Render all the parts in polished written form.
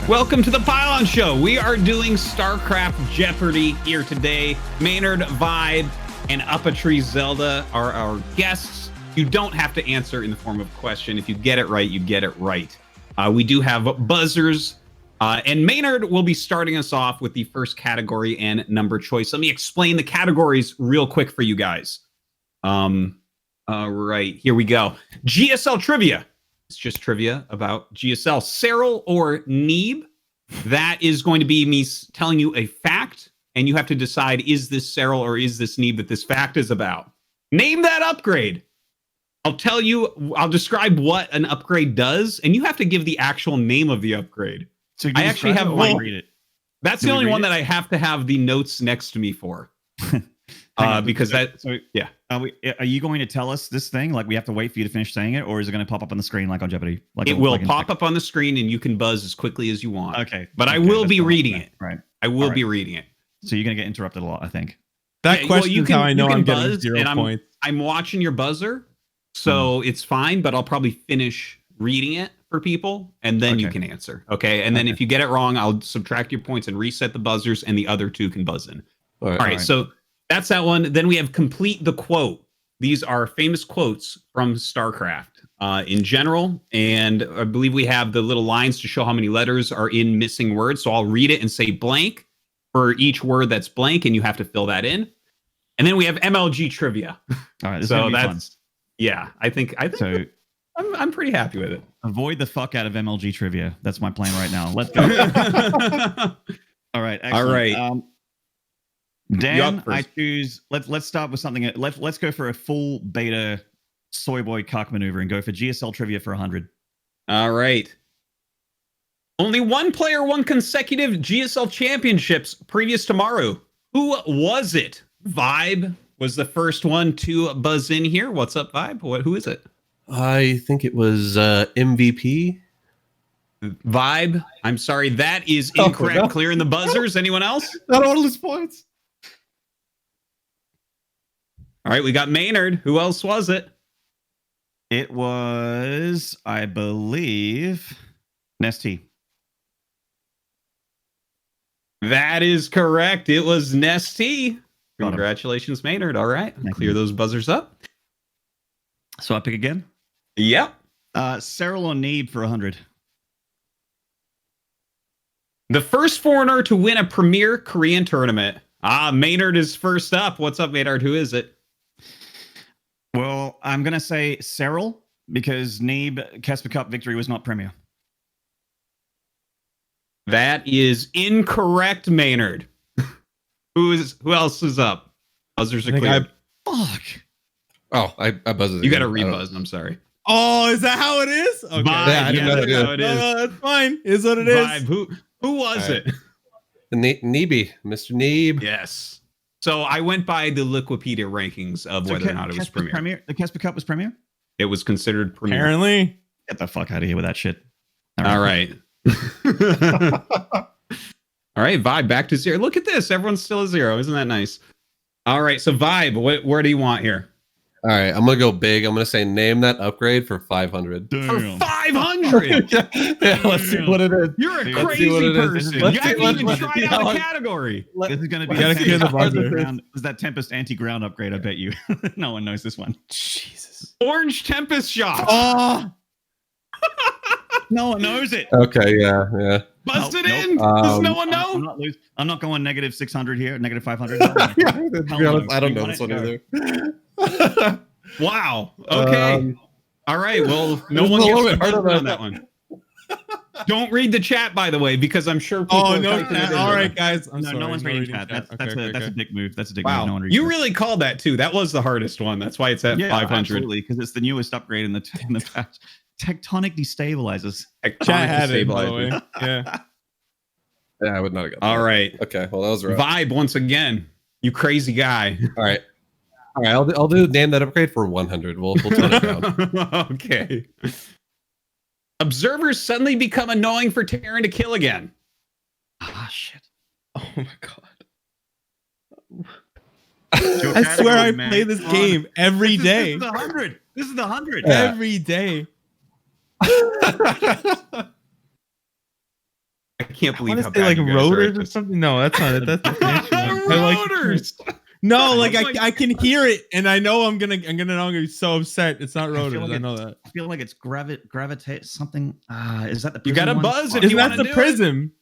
Welcome to the Pylon Show. We are doing StarCraft Jeopardy here today. Maynard, Vibe, and Up-A-Tree Zelda are our guests. You don't have to answer in the form of a question. If you get it right, you get it right. We do have buzzers. And Maynard will be starting us off with the first category and number choice. Let me explain the categories real quick for you guys. All right, here we go. Gsl Trivia. It's just trivia about Gsl. Serral or Neeb. That is going to be me telling you a fact, and you have to decide, is this Serral or is this Neeb that this fact is about? Name that upgrade. I'll tell you, I'll describe what an upgrade does, and you have to give the actual name of the upgrade. So I actually have one. Read it. That's the only one that I have to have the notes next to me for. Because that, so, yeah. Are you going to tell us this thing? Like we have to wait for you to finish saying it, or is it going to pop up on the screen like on Jeopardy? Like it will pop up on the screen, and you can buzz as quickly as you want. Okay, but I will be reading it. Right, I will be reading it. So you're going to get interrupted a lot, I think. That question is how I know I'm getting 0 points. I'm watching your buzzer, so it's fine. But I'll probably finish reading it for people, and then you can answer. Okay, and then if you get it wrong, I'll subtract your points and reset the buzzers, and the other two can buzz in. All right. So that's that one. Then we have complete the quote. These are famous quotes from StarCraft in general. And I believe we have the little lines to show how many letters are in missing words. So I'll read it and say blank for each word that's blank, and you have to fill that in. And then we have MLG Trivia. All right. So that's fun. Yeah, I think so. I'm pretty happy with it. Avoid the fuck out of MLG Trivia. That's my plan right now. Let's go. All right. Excellent. All right. Dan, I choose. Let's start with something. Let's go for a full beta soy boy cock maneuver and go for Gsl Trivia for 100. All right. Only one player won consecutive Gsl championships previous to Maru. Who was it? Vibe was the first one to buzz in here. What's up, Vibe? Who is it? I think it was MVP. Vibe. I'm sorry, that is incorrect. No. Clearing the buzzers. Anyone else? I don't want to lose points. All right, we got Maynard. Who else was it? It was, I believe, Nesty. That is correct. It was Nesty. Congratulations, Maynard. All right, clear those buzzers up. So I pick again? Yep. Serral or Neeb for 100. The first foreigner to win a premier Korean tournament. Maynard is first up. What's up, Maynard? Who is it? Well, I'm going to say Serral because Neeb Casper Cup victory was not premier. That is incorrect, Maynard. Who else is up? Buzzers are clear. Fuck. Oh, I buzzed. You got to rebuzz. I'm sorry. Oh, is that how it is? Okay. Yeah, I didn't know that's how it is. No, that's fine. Is what it is. Vibe. Who was it? Neeby, Mr. Neeb. Yes. So I went by the Liquipedia rankings of whether or not it was premier. The Casper Cup was premier? It was considered premier. Apparently. Get the fuck out of here with that shit. All right. All right, Vibe, back to 0. Look at this. Everyone's still a 0. Isn't that nice? All right, so Vibe, where do you want here? All right, I'm going to go big. I'm going to say name that upgrade for 500. Damn. For 500? Yeah, let's see what it is. You're a crazy person. You haven't even tried out the category. This is going to be that Tempest anti-ground upgrade, I bet you. No one knows this one. Jesus. Orange Tempest shot. Oh! No one knows it. Okay, yeah. Bust it in. Does no one know? I'm not going negative 600 here, negative 500. I don't know this one either. Wow. Okay. All right. Well, no one gets to buzz on that one. Don't read the chat, by the way, because I'm sure people all right, guys. I'm sorry. No one's reading chat. That's a dick move. That's a dick move. No one you really called that too. That was the hardest one. That's why it's at 500. Absolutely, because it's the newest upgrade in the patch. Tectonic destabilizers. Chat had it, by the way. Yeah. Yeah, I would not have got that. All right. Okay. Well, that was right. Vibe once again. You crazy guy. All right. I'll do name that upgrade for 100. We'll tone it down. Okay. Observers suddenly become annoying for Terran to kill again. Shit. Oh my god. I swear I play this game every day. This is the 100. This is the 100. Yeah. Every day. I can't I believe want how to say bad like you guys are rotors at or this. something. No, that's not it. That's the fancy one. I like Rotors. no, like Oh my I can hear it, and I know I'm gonna be so upset. It's not rotors. I know that. I feel like it's gravitate something. Is that the You prism got to one? buzz if Isn't you that want to the do prism?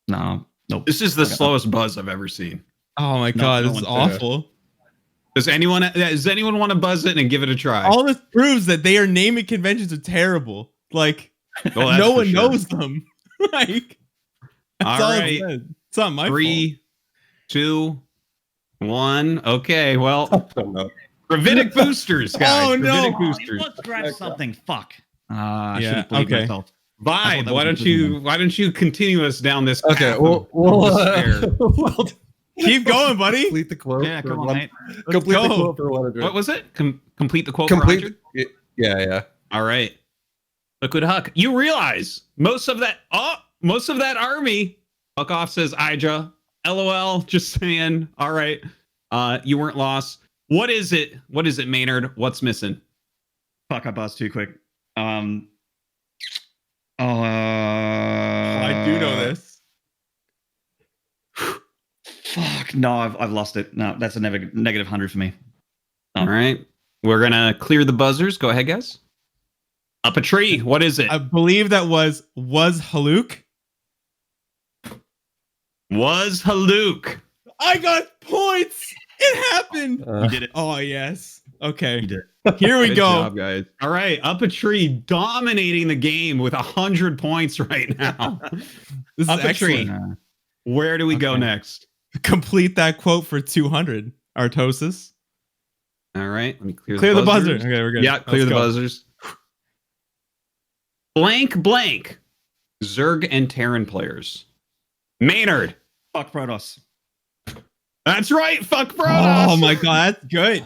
No, nope. This is the Okay. slowest buzz I've ever seen. Oh my No, god, no this is one's awful. Does anyone want to buzz it and give it a try? All this proves that their naming conventions are terrible. Like Well, that's no for one sure. knows them. Like that's All all right. it said. It's not my fault. 3, 2, 1. Okay, well, Oh, no. gravitic boosters, guys. Oh, no. Gravitic boosters. Let's grab something. Fuck. I should Yeah, have believed okay. myself. Vibe, that why was a why don't you continue us down this path Okay, of well, despair? Keep going, buddy. complete the quote. Yeah, for come on, one- mate. Complete the go. quote for 100. What was it? Complete the quote for Complete. 100? Yeah. All right. Liquid Huck, you realize most of that army, fuck off, says Ija. LOL, just saying. All right. You weren't lost. What is it? What is it, Maynard? What's missing? Fuck, I buzzed too quick. I do know this. Fuck, no, I've lost it. No, that's a negative 100 for me. All right. We're going to clear the buzzers. Go ahead, guys. Up a tree. What is it? I believe that was Haluk. Was Haluk. I got points. It happened. You did it. Oh yes. Okay. You did. Here we Good go. job, guys. All right. Up a tree, dominating the game with 100 points right now. This Up is a tree. excellent. Where do we go Okay. next? Complete that quote for 200. Artosis. All right. Let me clear The buzzer. buzzers. Okay, we're good. Yeah, clear Let's the go. buzzers. Blank. Zerg and Terran players. Maynard. Fuck Protoss. That's right. Fuck Protoss. Oh my god, that's good.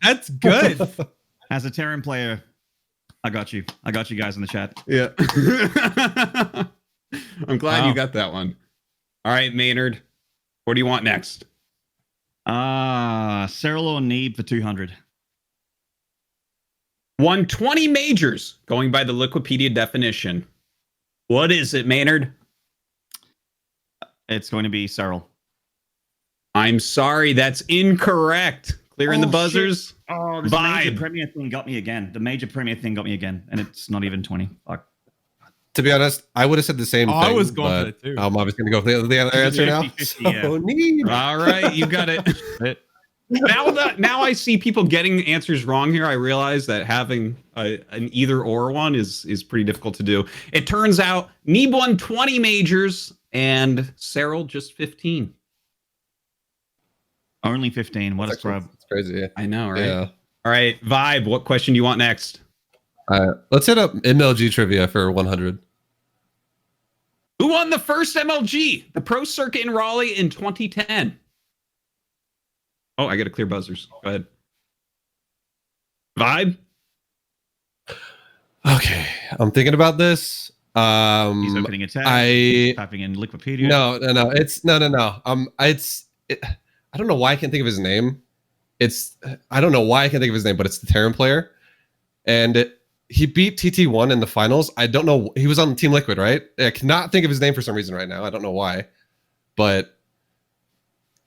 That's good. As a Terran player, I got you. I got you guys in the chat. Yeah. I'm glad Wow. you got that one. All right, Maynard. What do you want next? Cyril or Neeb for 200. Won 20 majors, going by the Wikipedia definition. What is it, Maynard? It's going to be Cyril. I'm sorry, that's incorrect. Clearing the Oh, buzzers. Oh, this Vibe. major premier thing got me again. The major premier thing got me again, and it's not even 20. Fuck. To be honest, I would have said the same thing. I was going for but that too. I'm obviously going to go for the other answer now. 50-50, So need. All right, you got it. Now I see people getting answers wrong here. I realize that having an either or one is pretty difficult to do. It turns out Neeb won 20 majors and Cyril just 15. Only 15. What a scrub. It's crazy. Yeah. I know, right? Yeah. All right, Vibe, what question do you want next? Let's hit up Mlg Trivia for 100. Who won the first MLG, the Pro Circuit in Raleigh in 2010? Oh, I got to clear buzzers. Go ahead. Vibe? Okay, I'm thinking about this. He's opening a tab. He's typing in Wikipedia. No. It's no. I don't know why I can't think of his name. I don't know why I can't think of his name, but it's the Terran player, and he beat TT1 in the finals. I don't know. He was on Team Liquid, right? I cannot think of his name for some reason right now. I don't know why, but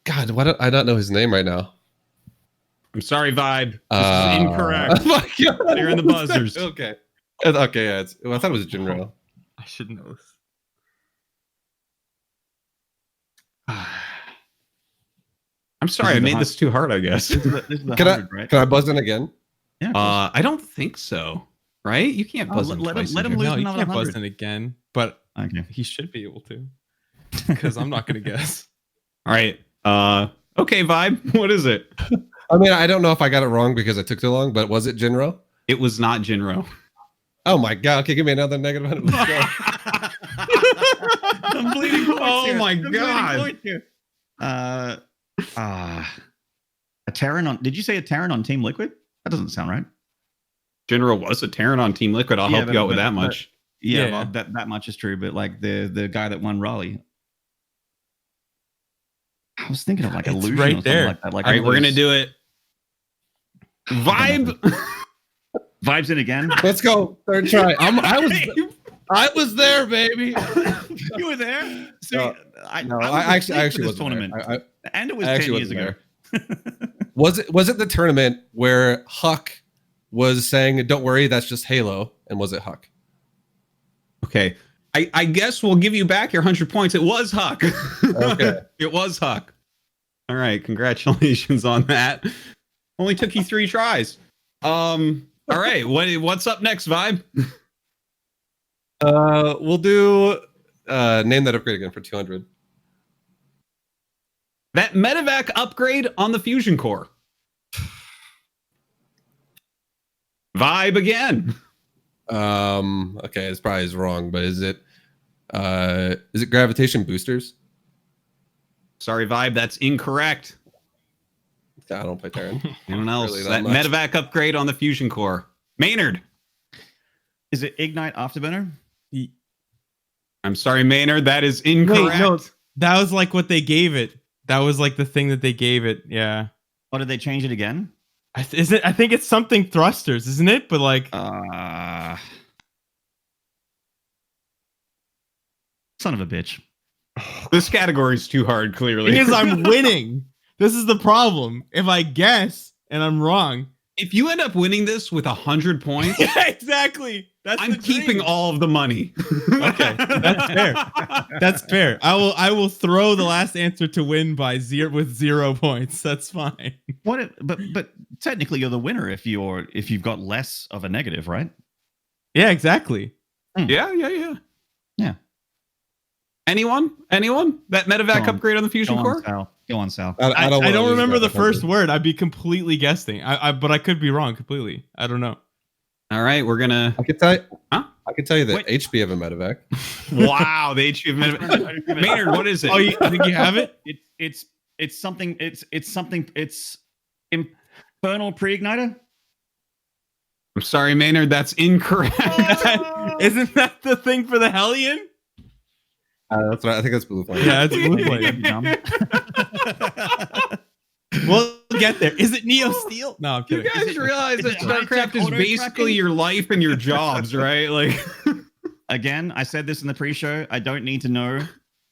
God, why do I not know his name right now? I'm sorry, Vibe. This is incorrect. Oh my God. They're in the buzzers. Okay. Okay, yeah. I thought it was Jinro. I should know this. I'm sorry, I made this too hard, I guess. This is the Can 100, right? I buzz in again? Yeah. of course. I don't think so. Right? You can't buzz in let him- twice. let in him here. lose No, you another can't buzz 100. in again, but Okay. he should be able to. Because I'm not gonna guess. All right. Okay, Vibe. What is it? I mean, I don't know if I got it wrong because it took too long, but was it Jinro? It was not Jinro. Oh my God. Okay, give me another negative 100. Let's go. I'm bleeding points Oh here. my I'm bleeding God. points here. A Terran on. Did you say a Terran on Team Liquid? That doesn't sound right. Jinro was a Terran on Team Liquid. I'll Yeah, help you out with that but- much. Yeah, Yeah. well, that much is true. But like the guy that won Raleigh, I was thinking of like It's Illusion right or something there. like that. Like All right, we're gonna those- do it. Vibe. Vibes in again. Let's go. Third try. I was I was there, baby. You were there. See, No, I actually was was tournament, and it was I 10 actually years ago. Was it the tournament where Huck was saying, "Don't worry, that's just Halo," and was it Huck? Okay. I guess we'll give you back your 100 points. It was Huck. Okay. It was Huck. All right. Congratulations on that. Only took you 3 tries. All right. What's up next, Vibe? We'll do name that upgrade again for 200. That medevac upgrade on the fusion core. Vibe again. Okay, it's probably wrong, but is it gravitation boosters? Sorry, Vibe, that's incorrect. I don't play Terran. Anyone else? Really That medevac upgrade on the fusion core. Maynard. Is it Ignite Afterburner? I'm sorry, Maynard, that is incorrect. Wait, no, that was like what they gave it. That was like the thing that they gave it. Yeah. Or did they change it again? I think it's something thrusters, isn't it? But like, Son of a bitch. This category is too hard, clearly. because I'm winning. This is the problem. If I guess and I'm wrong, If you end up winning this with 100 points, yeah, exactly. That's I'm the keeping dream. all of the money. Okay, that's fair. That's fair. I will throw the last answer to win by 0 points. That's fine. But technically you're the winner if you've got less of a negative, right? Yeah, exactly. Yeah. Yeah. Anyone? That medevac Go on. upgrade on the fusion core? Go on, Sal. I wanna don't lose remember the that first 100. word. I'd be completely guessing. But I could be wrong completely. I don't know. All right, we're gonna. I could tell you. Huh? I could tell you that Wait. HP of a medevac. Wow, the HP of medevac. Maynard, what is it? Oh, I think you have it. It's something. It's something. It's infernal pre-igniter. I'm sorry, Maynard, that's incorrect. Isn't that the thing for the Hellion? That's right. I think that's blue flame. Yeah, it's blue flame. We'll get there. Is it Neosteel? No, I'm You kidding. guys realize that high-tech StarCraft is auto basically tracking? your life and your jobs, right? Like, Again, I said this in the pre-show. I don't need to know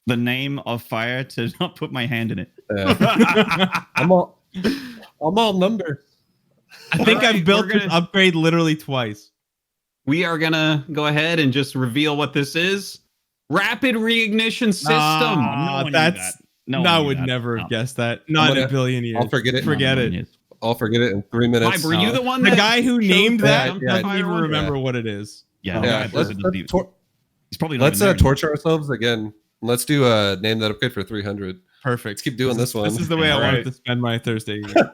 the name of fire to not put my hand in it. I'm all numbers. I think Alright, I've built we're this gonna- upgrade literally twice. we are gonna go ahead and just reveal what this is. Rapid reignition system. No one knew that's that. No one I knew would that. never have No. guessed that. Not in gonna- a billion years. I'll forget it. Forget No it. one knew. I'll forget it in 3 minutes. Vibe, were you the one The that guy who chose named that yeah, doesn't even one? remember what it is. Yeah, Yeah, no, he's probably not let's even there torture ourselves again. Let's do name that upgrade for 300. Perfect. Let's keep doing this one. This is the way I wanted Alright. to spend my Thursday evening.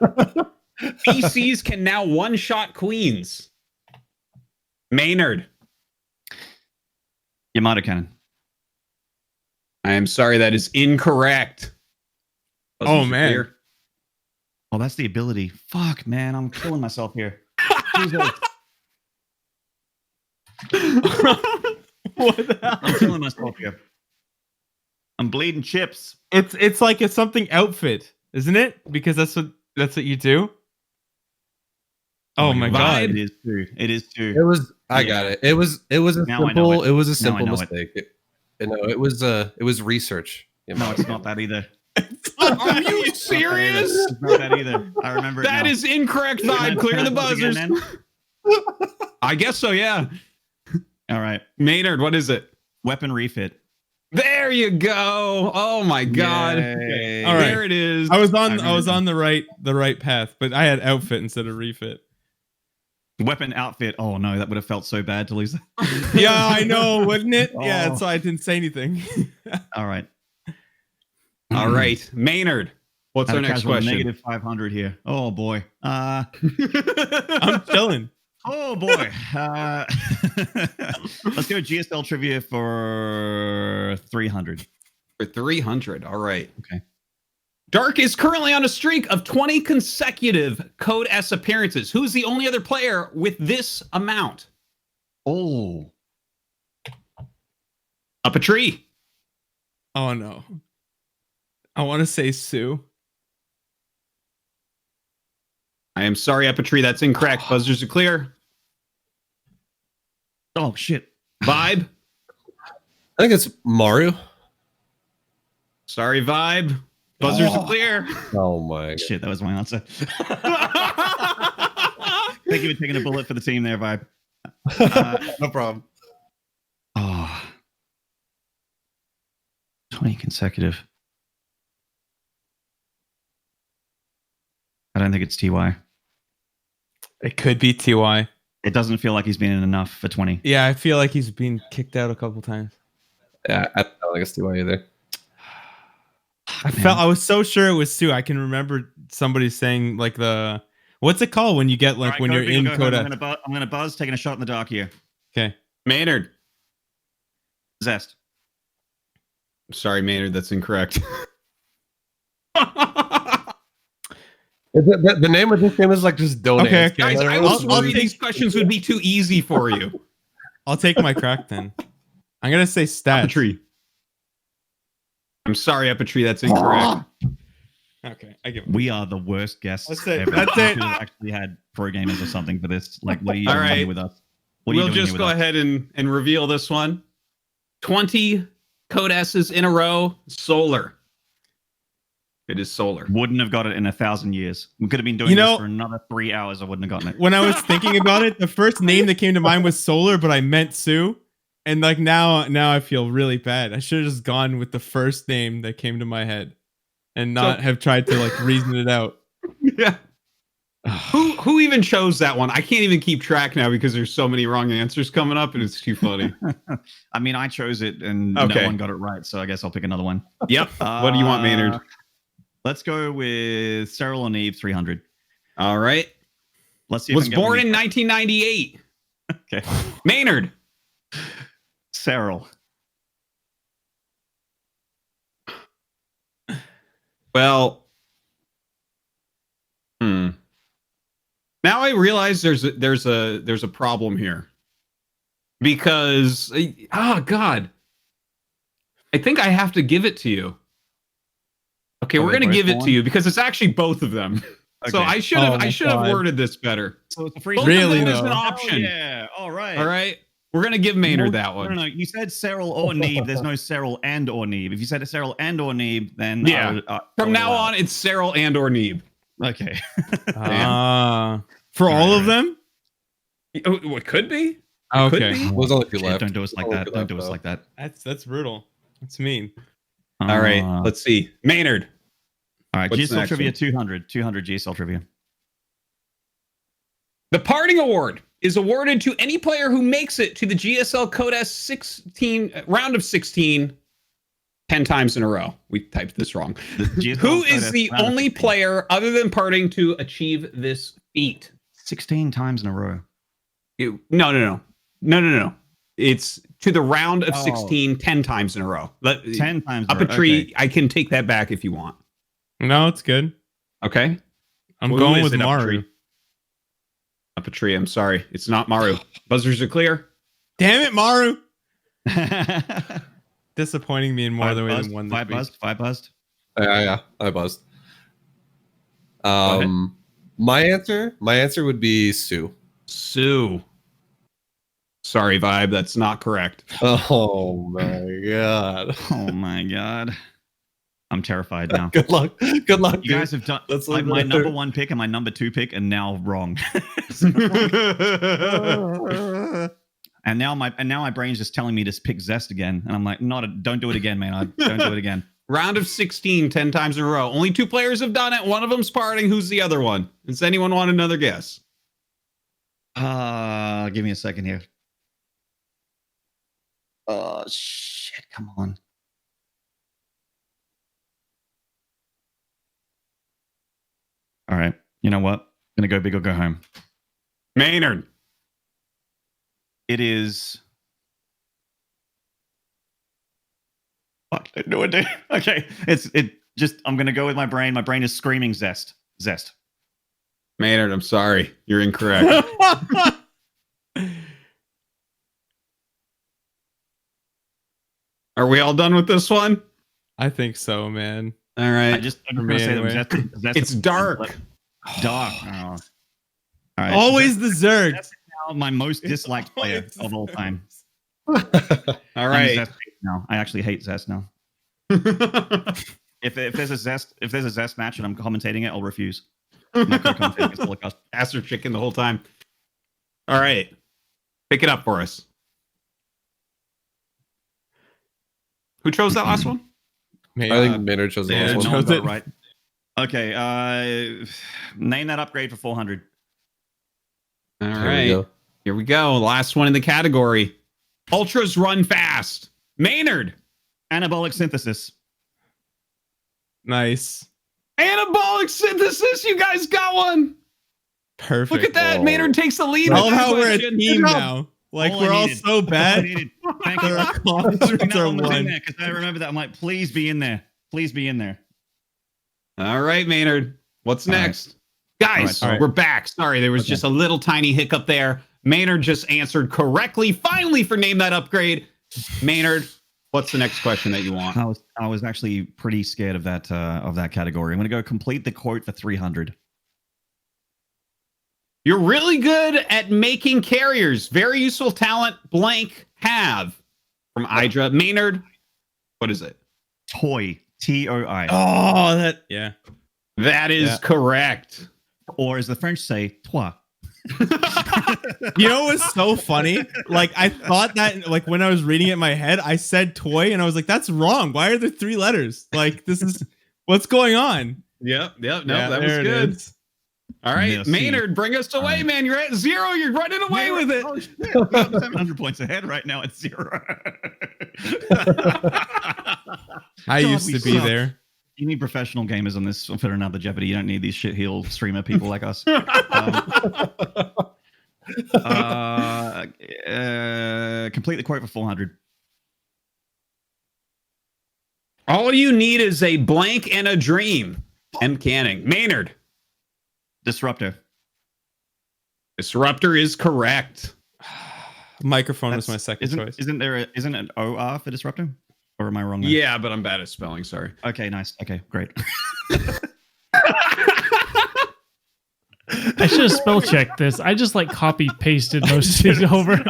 PCs can now one-shot queens. Maynard. Yamato cannon. I am sorry, that is incorrect. Oh, man. Here. Oh, that's the ability. Fuck, man, I'm killing myself here. Jesus. What the hell? I'm killing myself here. I'm bleeding chips. It's like it's something outfit, isn't it? Because that's what you do. Oh my you're god. right. It is too. It is too. It was. I got it. It was a Now I know simple. it. It was a Now I simple know it. mistake. It was research. No, it's not that either. Are you serious? It's not that either. I remember it That now. is incorrect, Can I- Vibe. Clear can I the pause again, buzzers. then? I guess so, yeah. All right. Maynard, what is it? Weapon refit. There you go. Oh my god. Yay. All right. There it is. I was remember. on the right path, but I had outfit instead of refit. Weapon outfit. Oh no, that would have felt so bad to lose that. Yeah, I know, wouldn't it? Yeah, Oh. so I didn't say anything. All right. All right. Maynard, what's Had our a next casual question? Negative 500 here. Oh boy. I'm chilling. Oh boy. Let's go GSL Trivia for 300. For 300. All right. Okay. Dark is currently on a streak of 20 consecutive Code S appearances. Who's the only other player with this amount? Oh. Up a tree. Oh no. I want to say Sue. I am sorry, Up a tree. That's incorrect. Buzzers are clear. Oh shit. Vibe. I think it's Maru. Sorry, Vibe. Buzzers are clear. Oh my God. Shit, that was my answer. Thank you for taking a bullet for the team there, Vibe. No problem. Oh, 20 consecutive. I don't think it's TY. It could be TY. It doesn't feel like he's been in enough for 20. Yeah, I feel like he's been kicked out a couple times. Yeah, I don't think it's TY either. I was so sure it was Sue. I can remember somebody saying like what's it called when you get like Right, when you're in Coda? I'm gonna buzz, taking a shot in the dark here. Okay. Maynard. Zest. Sorry, Maynard. That's incorrect. The name of this game is like just donate. Okay. Guys, I was worried these questions would be too easy for you. I'll take my crack then. I'm gonna say stats. Epitry. I'm sorry, Epitry. That's incorrect. Okay, I give. We are the worst guests That's it. ever. That's We it. should have actually had pro gamers or something for this. Like, what are you All doing right. here with us? What are you We'll doing just here go with us? ahead and reveal this one. 20 code S's in a row. Solar. It is solar. Wouldn't have got it in 1,000 years. We could have been doing this for another 3 hours. I wouldn't have gotten it. When I was thinking about it, the first name that came to mind was Solar, but I meant Sue. And like now I feel really bad. I should have just gone with the first name that came to my head and not have tried to like reason it out. Yeah. Who even chose that one? I can't even keep track now because there's so many wrong answers coming up and it's too funny. I mean, I chose it and Okay. no one got it right, so I guess I'll pick another one. Yep. What do you want, Maynard? Let's go with Cyril and Eve 300. All right. Let's see. If Was I can get born one in of 1998. these- Okay. Maynard. Cyril. Well. Now I realize there's a problem here. Because God. I think I have to give it to you. Okay, Are we're they gonna both give it born? to you because it's actually both of them. So Okay. I should have Oh my I should have God. worded this better. So it's a free Both Really, of them is though? an Oh, option. yeah. All right. All right. We're gonna give Maynard that one. No. You said Cyril or Neve. There's no Cyril and or Neve. If you said Cyril and or Neve, then Yeah. I would, I From would now allow on, it's Cyril and or Neeb. it. Okay. For all of Alright. them? Oh, it could be. Okay. be. There's only 2 Shit, left. don't do us like Only that. two Don't left, do us though. like that. That's brutal. That's mean. All right. Let's see. Maynard. All right. What's the Gsl next Trivia one? 200 Gsl Trivia. The Parting Award is awarded to any player who makes it to the GSL Code S 16 round of 16 10 times in a row. We typed this wrong. Who is the only player other than Parting to achieve this feat? 16 times in a row? No. It's to the round of Oh. 16 10 times in a row. 10 times in Up a a row. tree. Okay. I can take that back if you want. No, it's good. Okay. I'm Who going is with it, Maru. Up a tree. I'm sorry. It's not Maru. Buzzers are clear. Damn it, Maru. Disappointing me in more than Five than one. buzzed. Five buzzed. Yeah, I buzzed. ahead. My answer would be Sue. Sue. Sorry, Vibe. That's not correct. Oh my God. Oh my god. I'm terrified now. Good luck. Good luck, You guys have done Let's like leave my it number there. 1 pick and my number 2 pick and now wrong. and now my brain's just telling me to pick Zest again. And I'm like, don't do it again, man. Don't do it again. Round of 16 10 times in a row. Only 2 players have done it. One of them's Parting. Who's the other one? Does anyone want another guess? Give me a second here. Oh shit, come on. All right. You know what? I'm gonna go big or go home. Maynard. It is. Fuck, no idea. Okay. I'm gonna go with my brain. My brain is screaming Zest. Zest. Maynard, I'm sorry. You're incorrect. Are we all done with this one? I think so, man. All I'm right. just For gonna me say them. anyway. Zest. It's dark. Dark. Oh. All right. Always the Zerg. That's now my most disliked player of all time. All right. Zest. now. I actually hate Zest now. If there's a Zest match and I'm commentating it, I'll refuse. I'm not going to commentate against Holocaust. Aster chicken the whole time. All right. Pick it up for us. Who chose that last one? I think Maynard chose the last one. chose it. Right. Okay. Name that upgrade for 400. All right. Here we go. Last one in the category. Ultras run fast. Maynard. Anabolic synthesis. Nice. Anabolic synthesis. You guys got one. Perfect. Look at that. Maynard takes the lead. I love how we're a team now. Like, we're all so bad. Thank you. Our accomplishments are one. Because I remember that. I'm like, please be in there. Please be in there. All right, Maynard. What's next? Guys, All right. we're back. Sorry, there was just a little tiny hiccup there. Maynard just answered correctly, finally, for Name That Upgrade. Maynard, what's the next question that you want? I was actually pretty scared of that category. I'm going to go complete the quote for 300. You're really good at making carriers. Very useful talent. Blank have from Idra. Maynard, what is it? Toy. TOI. Oh, that That is correct. Or as the French say, toi. You know what was so funny? Like, I thought that, like, when I was reading it in my head, I said toy, and I was like, that's wrong. Why are there 3 letters? Like, this is what's going on. Yep. No, Yeah, that was there it good. is. All right, Merci. Maynard, bring us away, man. You're at 0. You're running away with it. Oh, shit. I'm 700 points ahead right now at 0. I used we to be suck. there. You need professional gamers on this for another Jeopardy. You don't need these shitheel streamer people like us. Complete the quote for 400. All you need is a blank and a dream. M. Canning. Maynard. Disruptor. Disruptor is correct. Microphone was my second choice. Isn't an OR for disruptor? Or am I wrong there? Yeah, but I'm bad at spelling. Sorry. Okay, nice. Okay, great. I should have spell checked this. I just like copy pasted most of it over.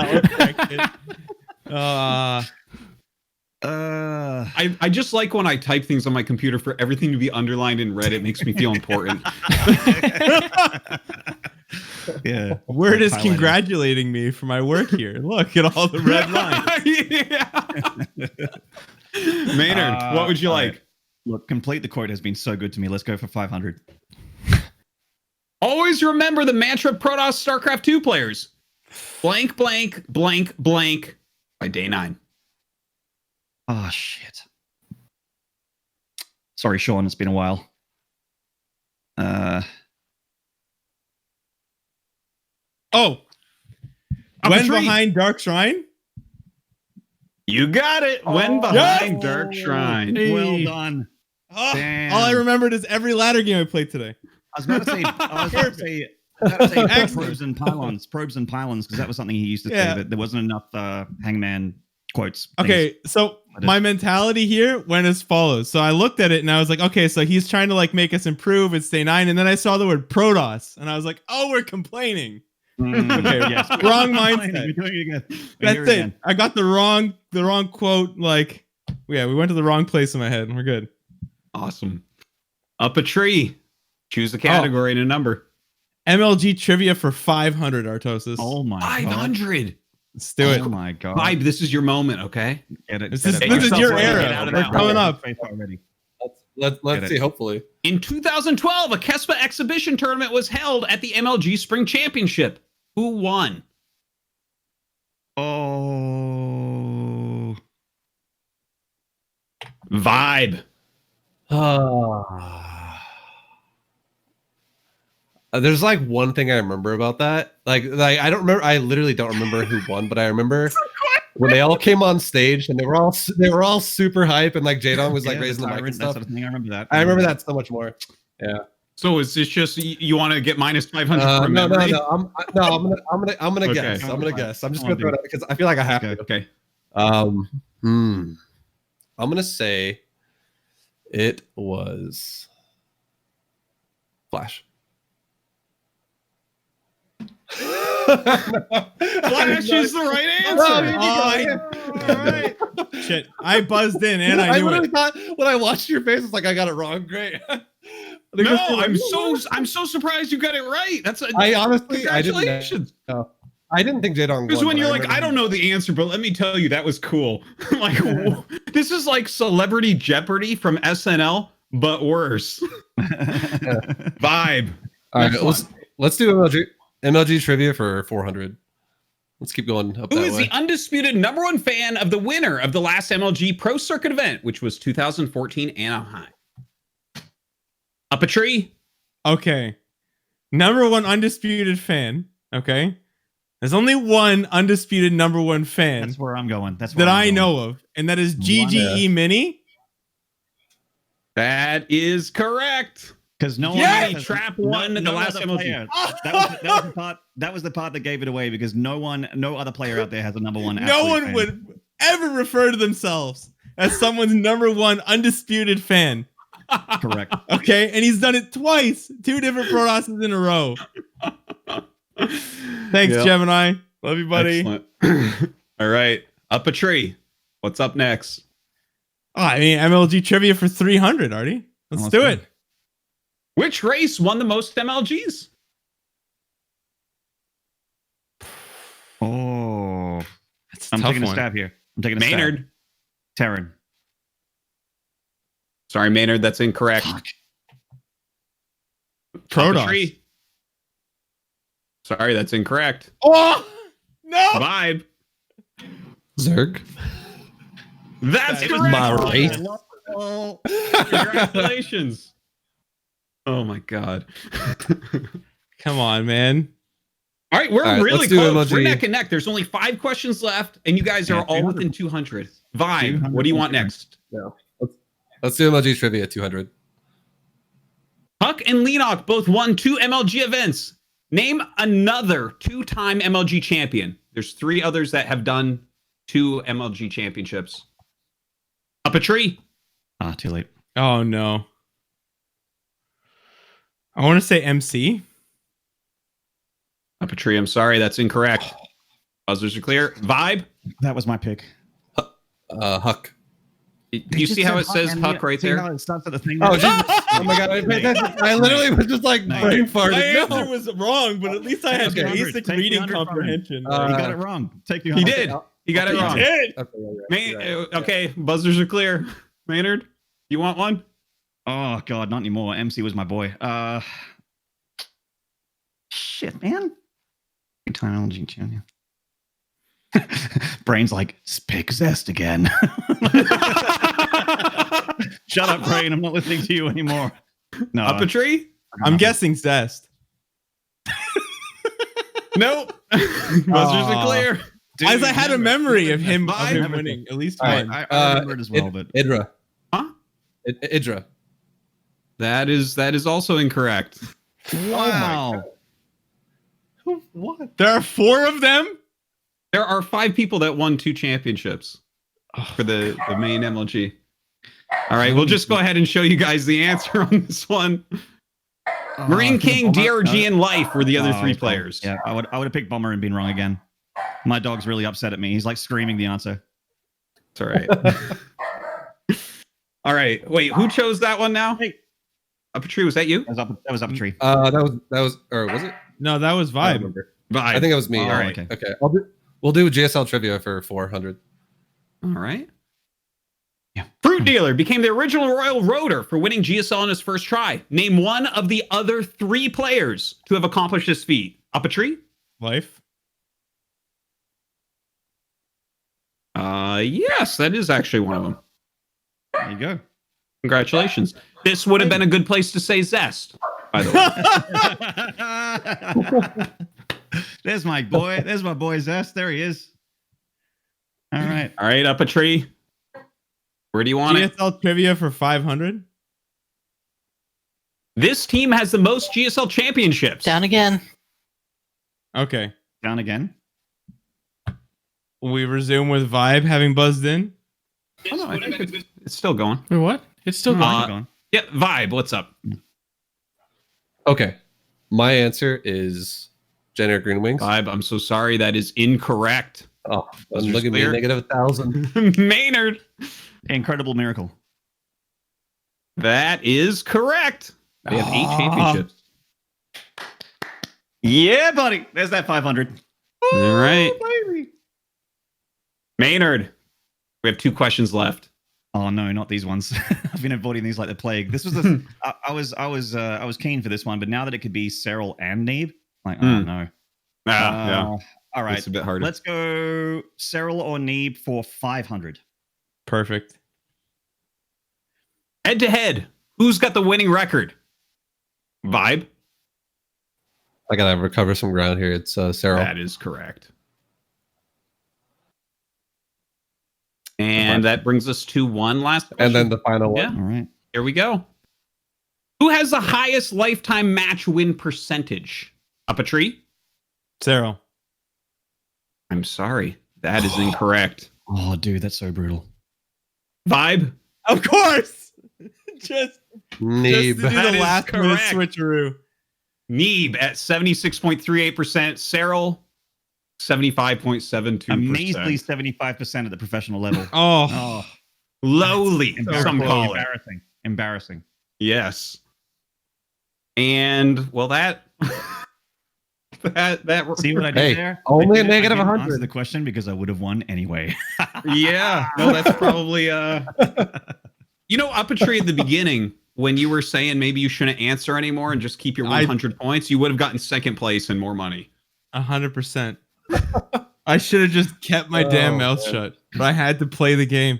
I just like when I type things on my computer for everything to be underlined in red. It makes me feel important. Yeah. Word is Highlighting. congratulating me for my work here. Look at all the red lines. Maynard, what would you like? Right. Look, complete the quote has been so good to me. Let's go for 500. Always remember the mantra of Protoss StarCraft 2 players. Blank, blank, blank, blank by day 9. Oh, shit. Sorry, Sean. It's been a while. When behind Dark Shrine? You got it. When behind Dark Shrine. Hey. Well done. Oh, Damn. all I remembered is every ladder game I played today. I was about to say probes and pylons, because that was something he used to say that there wasn't enough hangman quotes. Okay, so my mentality here went as follows. So I looked at it and I was like, okay, so he's trying to like make us improve. It's day 9, and then I saw the word Protoss, and I was like, oh, we're complaining. Okay, yes. Wrong mindset. We're doing it again. That's it. I got the wrong quote. Like, yeah, we went to the wrong place in my head. We're good. Awesome. Up a tree. Choose a category and a number. MLG Trivia for 500, Artosis. Oh my 500. Let's do it. Oh my god. Vibe, this is your moment, okay? Get it. This Get is it. your ready. era. Get out of We're that coming one. up. Already. Let's see, hopefully. In 2012, a Kespa exhibition tournament was held at the MLG Spring Championship. Who won? Oh. Vibe. There's like one thing I remember about that. Like I don't remember. I literally don't remember who won, but I remember when they all came on stage and they were all super hype and like Jadon was like raising the mic and stuff. Sort of thing. I remember that. I remember that so much more. Yeah. So is this just you want to get minus 500 from No. memory? I'm gonna Okay. guess. I'm gonna guess. I'm just Come on, gonna throw it out because I feel like I have to. Okay. I'm gonna say it was Flash. Flash is the right answer. All right. Shit, I buzzed in and I knew literally it. thought when I watched your face, it's like I got it wrong. Great. No, I'm so surprised you got it right. That's a I honestly, congratulations. I didn't think Jaedong won. Because when but you're like, remember I don't know the answer, but let me tell you, that was cool. Like, this is like Celebrity Jeopardy from SNL, but worse. Vibe. All right, let's do MLG trivia for 400. Let's keep going up Who that is way. the undisputed #1 fan of the winner of the last MLG Pro Circuit event, which was 2014 Anaheim? Up a tree? Okay. #1 undisputed fan. Okay. There's only one undisputed #1 fan That's where I'm going. That's where that I'm I going. know of, and that is GGE Mini. That is correct. Because no one Yeah, has- Trap won the last other MLG. player- that was the part that gave it away because no other player out there has a #1. No absolute one fan. would ever refer to themselves as someone's #1 undisputed fan. Correct. Okay, and he's done it twice, 2 different Protosses in a row. Thanks, Yep. Gemini. Love you, buddy. Excellent. All right. Up a tree. What's up next? Oh, I mean, MLG trivia for 300, Artie. Let's do it. Which race won the most MLGs? Oh, That's I'm tough taking a one. stab here. I'm taking a Maynard. stab. Terran. Sorry, Maynard. That's incorrect. Up a Protoss. tree. Sorry, that's incorrect. Oh no! Vibe. Zerg. That's That is correct. my race. Congratulations. Oh my god. Come on, man. All right, we're All right, really let's do close. We're MLG. neck and neck. There's only 5 questions left, and you guys are Yeah, all 200. within 200. Vibe. What do you want next? Let's do MLG trivia 200. Huck and Leenock both won 2 MLG events. Name another 2-time MLG champion. There's 3 others that have done 2 MLG championships. Up a tree. Ah, too late. Oh no. I want to say MC. Up a tree. I'm sorry, that's incorrect. Buzzers are clear. Vibe. That was my pick. Huck. You see how it says Huck right there? It starts at the thing. Oh, Jesus. Oh my god. I literally was just like Nice. brain My farted. answer No. was wrong, but at least I had Okay. basic Take the reading 100 from him. comprehension. You got it wrong. Take the He 100. did. He got it Okay, wrong. you Did. Okay, you're right. Okay, buzzers are clear. Maynard, you want one? Oh god, not anymore. MC was my boy. Shit, man. Time LG champion. Brain's like, pick Zest again. Shut up, Brain. I'm not listening to you anymore. No. Up a tree? I'm guessing Zest. Nope. Buzzers are clear. As I had a memory of him Vibe. winning at least All right. one. I remember it as well, but Idra. Huh? Idra. That is also incorrect. wow. What? There are 4 of them? There are 5 people that won 2 championships for the main MLG. All right, we'll just go ahead and show you guys the answer on this one. Marine King, DRG, and Life were the other 3 players. Yeah, I would have picked Bomber and been wrong again. My dog's really upset at me. He's like screaming the answer. It's all right. All right. Wait, who chose that one now? Hey. Up a tree, was that you? That was up a tree. That was, or was it? No, that was I don't Vibe. remember. Vibe. I think it was me. Oh, All right. okay. Okay. We'll do GSL trivia for 400. All right. Yeah. Fruit Dealer became the original Royal Roader for winning GSL on his first try. Name one of the other 3 players to have accomplished this feat. Up a tree? Life. Yes, that is actually one of them. There you go. Congratulations. This would have been a good place to say Zest, by the way. There's my boy. There's my boy Zest. There he is. All right. All right, up a tree. Where do you want it? GSL trivia for 500. This team has the most GSL championships. Down again. Okay. Down again. We resume with Vibe having buzzed in. Oh, no, I think it's still going. Wait, what? It's still going. Uh, Going. Yeah, Vibe, what's up? Okay. My answer is generic green wings. I'm so sorry. That is incorrect. Oh, look at me, clear. negative 1,000. Maynard. Incredible miracle. That is correct. They have 8 championships. Yeah, buddy. There's that 500. All right. Baby. Maynard, we have 2 questions left. Oh no, not these ones. I've been avoiding these like the plague. This was the I was keen for this one, but now that it could be Cyril and Neeb, like oh no. Yeah. All right, It's a bit harder. Let's go Cyril or Neeb for 500. Perfect. Head to head, who's got the winning record? Vibe? I gotta recover some ground here. It's Cyril. That is correct. And that brings us to one last question. And then the final one. Yeah. All right. Here we go. Who has the highest lifetime match win percentage? Up a tree? Cyril. I'm sorry. That is incorrect. Oh, dude, that's so brutal. Vibe? Of course. just Neeb. to do That the is last minute correct. switcheroo. Neeb at 76.38%. Cyril, 75.72%. A measly 75% at the professional level. Oh, Lowly, some call it. Embarrassing. Yes. And, well, that... that See what I did Hey, there? only I a negative didn't 100. answer the question because I would have won anyway. Yeah, no, that's probably you know, up a tree at the beginning when you were saying maybe you shouldn't answer anymore and just keep your 100 points, you would have gotten second place and more money. 100%. I should have just kept my damn mouth shut, but I had to play the game.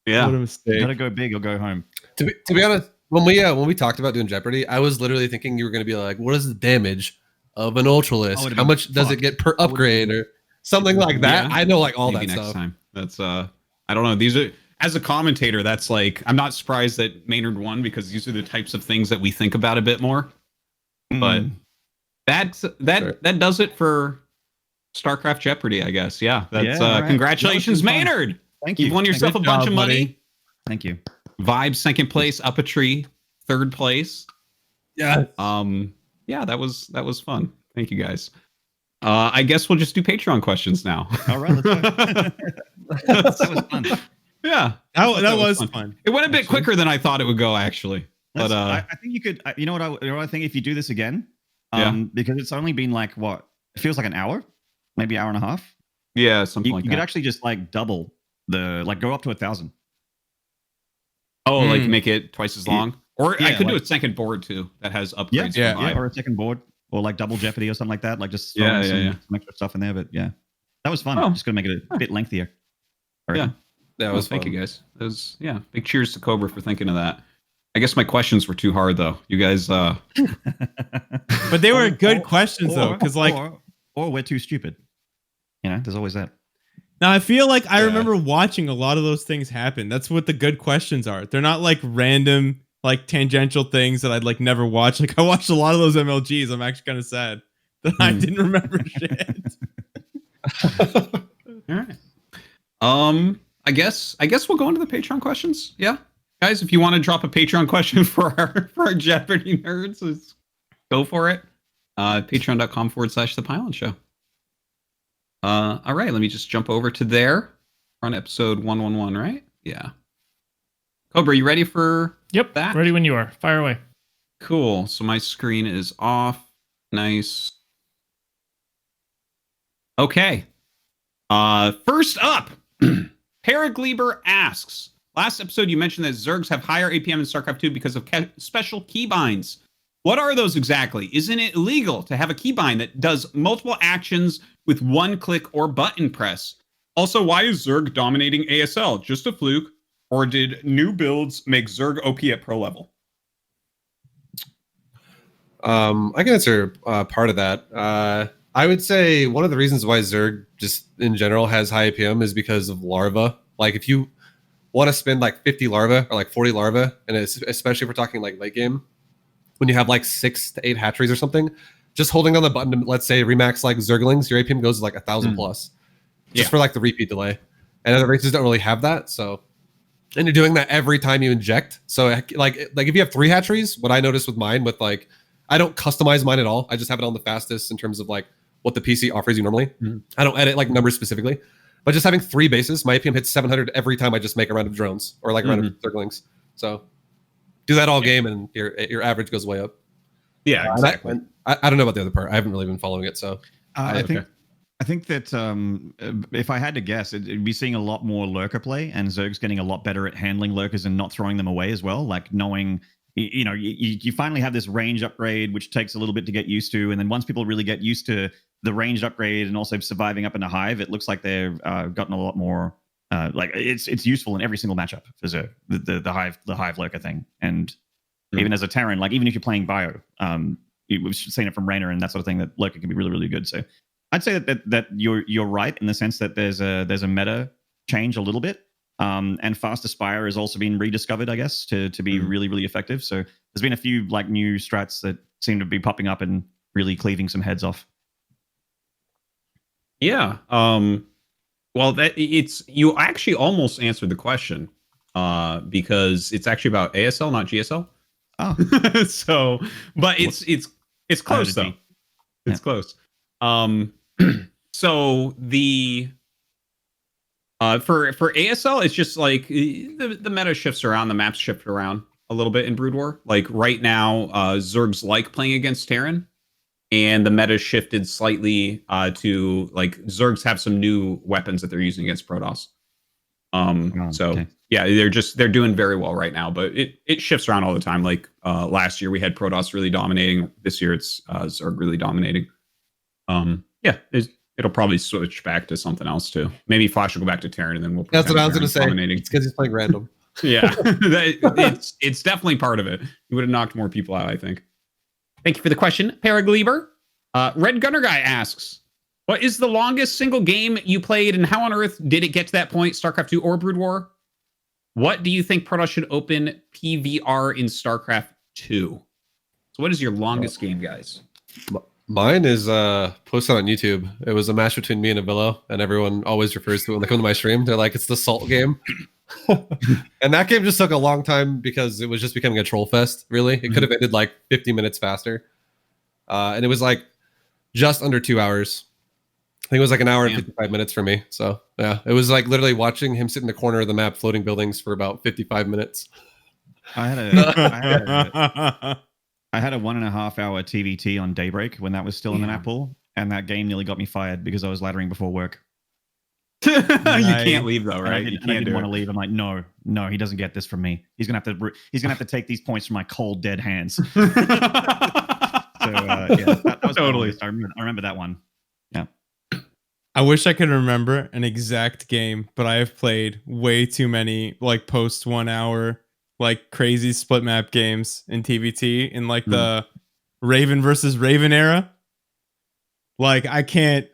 Yeah. What a mistake. Gotta go big or go home. To be honest, when we talked about doing Jeopardy, I was literally thinking you were going to be like, what is the damage of an Ultralist? How much does it get per upgrade or something like that? Yeah. I know like all Maybe that next stuff. time. That's I don't know. These are, as a commentator, that's like, I'm not surprised that Maynard won because these are the types of things that we think about a bit more. But that does it for StarCraft Jeopardy, I guess. Yeah. That's right. congratulations, Maynard. Thank you. You've won yourself a bunch of money. buddy. Thank you. Vibe second place, Up a Tree third place. Yeah. Yeah, that was fun. Thank you guys. I guess we'll just do Patreon questions now. All right, let's go. That was fun. Yeah, That was fun. It went a bit quicker than I thought it would go, actually. But I think you could. You know what I think if you do this again, because it's only been like what it feels like an hour, maybe hour and a half. Yeah, something like you that. could actually just like double go up to 1,000. Oh, like make it twice as long, or I could do like- a second board too that has upgrades. Yeah, for Vibe. or a second board, or like double Jeopardy or something like that. Like just Yeah, throwing some extra stuff in there. But yeah, that was fun. Oh. Just gonna make it a bit lengthier. Yeah. That was Thank fun. you guys. It was big cheers to Cobra for thinking of that. I guess my questions were too hard though. You guys But they were good questions though, because like or we're too stupid. You know, there's always that. now I feel like I remember watching a lot of those things happen. That's what the good questions are. They're not like random, like tangential things that I'd like never watch. Like I watched a lot of those MLGs. I'm actually kind of sad that I didn't remember shit. All right. I guess we'll go into the Patreon questions. Yeah, guys, if you want to drop a Patreon question for our Jeopardy nerds, let's go for it. Patreon.com/ThePylonShow. All right, let me just jump over to there. We're on episode 111, right? Yeah. Cobra, you ready for Yep. that? Ready when you are. Fire away. Cool. So my screen is off. Nice. Okay. First up, Paragleber asks, last episode you mentioned that Zergs have higher APM in StarCraft 2 because of special keybinds. What are those exactly? Isn't it illegal to have a keybind that does multiple actions with one click or button press? Also, why is Zerg dominating ASL? Just a fluke? Or did new builds make Zerg OP at pro level? I can answer part of that. I would say one of the reasons why Zerg just in general has high APM is because of larva. Like if you want to spend like 50 larva or like 40 larva, and especially if we're talking like late game, when you have like 6 to 8 hatcheries or something, just holding on the button to, let's say, remax like Zerglings, your APM goes to like 1,000 plus, just for like the repeat delay. And other races don't really have that, so. And you're doing that every time you inject. So like if you have 3 hatcheries, what I noticed with mine with like, I don't customize mine at all. I just have it on the fastest in terms of like what the PC offers you normally. I don't edit like numbers specifically, but just having 3 bases, my APM hits 700 every time I just make a round of drones or like a round of circlings. So do that all game and your average goes way up. Yeah, exactly. I don't know about the other part. I haven't really been following it, so I think that if I had to guess, it'd be seeing a lot more lurker play, and Zerg's getting a lot better at handling lurkers and not throwing them away as well. Like knowing, you finally have this range upgrade, which takes a little bit to get used to, and then once people really get used to the ranged upgrade and also surviving up in a hive, it looks like they've gotten a lot more. Like it's useful in every single matchup for Zerg, the hive lurker thing, and even as a Terran, like even if you're playing bio, we've seen it from Raynor and that sort of thing, that lurker can be really, really good. So I'd say that you're right in the sense that there's a meta change a little bit, and Fast Aspire has also been rediscovered, I guess, to be really, really effective. So there's been a few like new strats that seem to be popping up and really cleaving some heads off. Yeah. Well, you actually almost answered the question, because it's actually about ASL, not GSL. Oh, so, but it's close though. It's close. So the for ASL, it's just like the meta shifts around, the maps shift around a little bit in Brood War. Like right now, Zerg's like playing against Terran, and the meta shifted slightly to like Zergs have some new weapons that they're using against Protoss. Yeah, they're doing very well right now, but it shifts around all the time. Like last year we had Protoss really dominating. This year it's Zerg really dominating. It'll probably switch back to something else too. Maybe Flash will go back to Terran, and then we'll. That's what I was going to say. Dominating. It's because he's playing random. Yeah, it's definitely part of it. You would have knocked more people out, I think. Thank you for the question, Paragleber. Red Gunner Guy asks, what is the longest single game you played, and how on earth did it get to that point, StarCraft 2 or Brood War? What do you think Protoss should open PVR in StarCraft 2? So what is your longest game, guys? Mine is posted on YouTube. It was a match between me and Avillo, and everyone always refers to it when they come to my stream. They're like, it's the Salt game. And that game just took a long time because it was just becoming a troll fest, really. It could have ended like 50 minutes faster. And it was like just under 2 hours. I think it was like an hour and 55 minutes for me. So yeah, it was like literally watching him sit in the corner of the map floating buildings for about 55 minutes. I had a 1.5 hour TVT on Daybreak when that was still in the map pool, and that game nearly got me fired because I was laddering before work. You can't leave though, right? I didn't want to leave. I'm like, no, he doesn't get this from me. He's gonna have to take these points from my cold, dead hands. So that was totally. I remember that one. Yeah. I wish I could remember an exact game, but I have played way too many like post 1 hour like crazy split map games in TVT in like the Raven versus Raven era. Like I can't.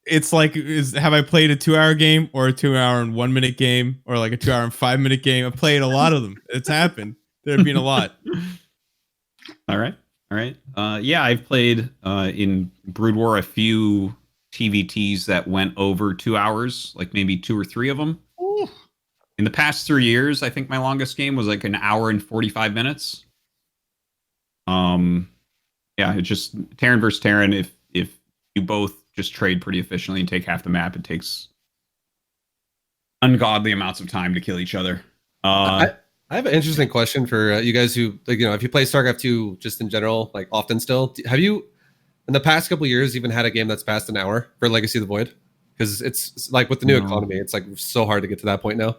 It's like, have I played a 2 hour game or a 2 hour and 1 minute game or like a 2 hour and 5 minute game? I've played a lot of them. It's happened. There have been a lot. All right. Yeah, I've played in Brood War a few TVTs that went over 2 hours, like maybe 2 or 3 of them. Ooh. In the past 3 years, I think my longest game was like an hour and 45 minutes. Yeah, it's just Terran versus Terran. If you both just trade pretty efficiently and take half the map, it takes ungodly amounts of time to kill each other. I have an interesting question for you guys who, like, if you play StarCraft 2 just in general, like often still, have you in the past couple of years even had a game that's past an hour for Legacy of the Void? Because it's like with the new economy, it's like so hard to get to that point now.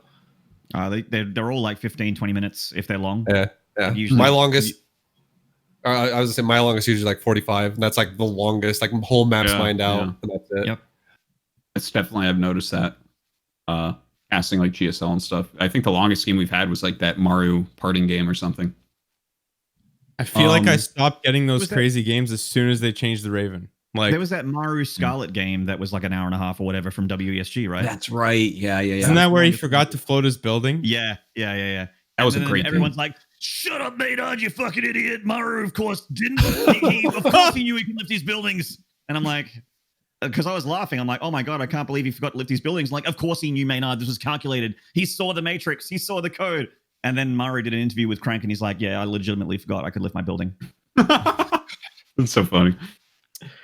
They're all like 15, 20 minutes if they're long. Yeah. Usually, my longest, I was gonna say my longest usually like 45, and that's like the longest, like whole maps mined out, and that's it. Yep. It's definitely, I've noticed that. Casting like GSL and stuff. I think the longest game we've had was like that Maru parting game or something. I feel like I stopped getting those crazy games as soon as they changed the Raven. Like there was that Maru Scarlet game that was like an hour and a half or whatever from WESG, right? That's right. Yeah. Isn't that where he forgot to float his building? Yeah. That was a great everyone's game. Like, shut up, Maynard, you fucking idiot. Maru, of course, didn't. Of course he knew he could lift these buildings. And I'm like, because I was laughing. I'm like, oh my God, I can't believe he forgot to lift these buildings. Like, of course he knew, Maynard. This was calculated. He saw the matrix. He saw the code. And then Maru did an interview with Crank, and he's like, yeah, I legitimately forgot I could lift my building. That's so funny.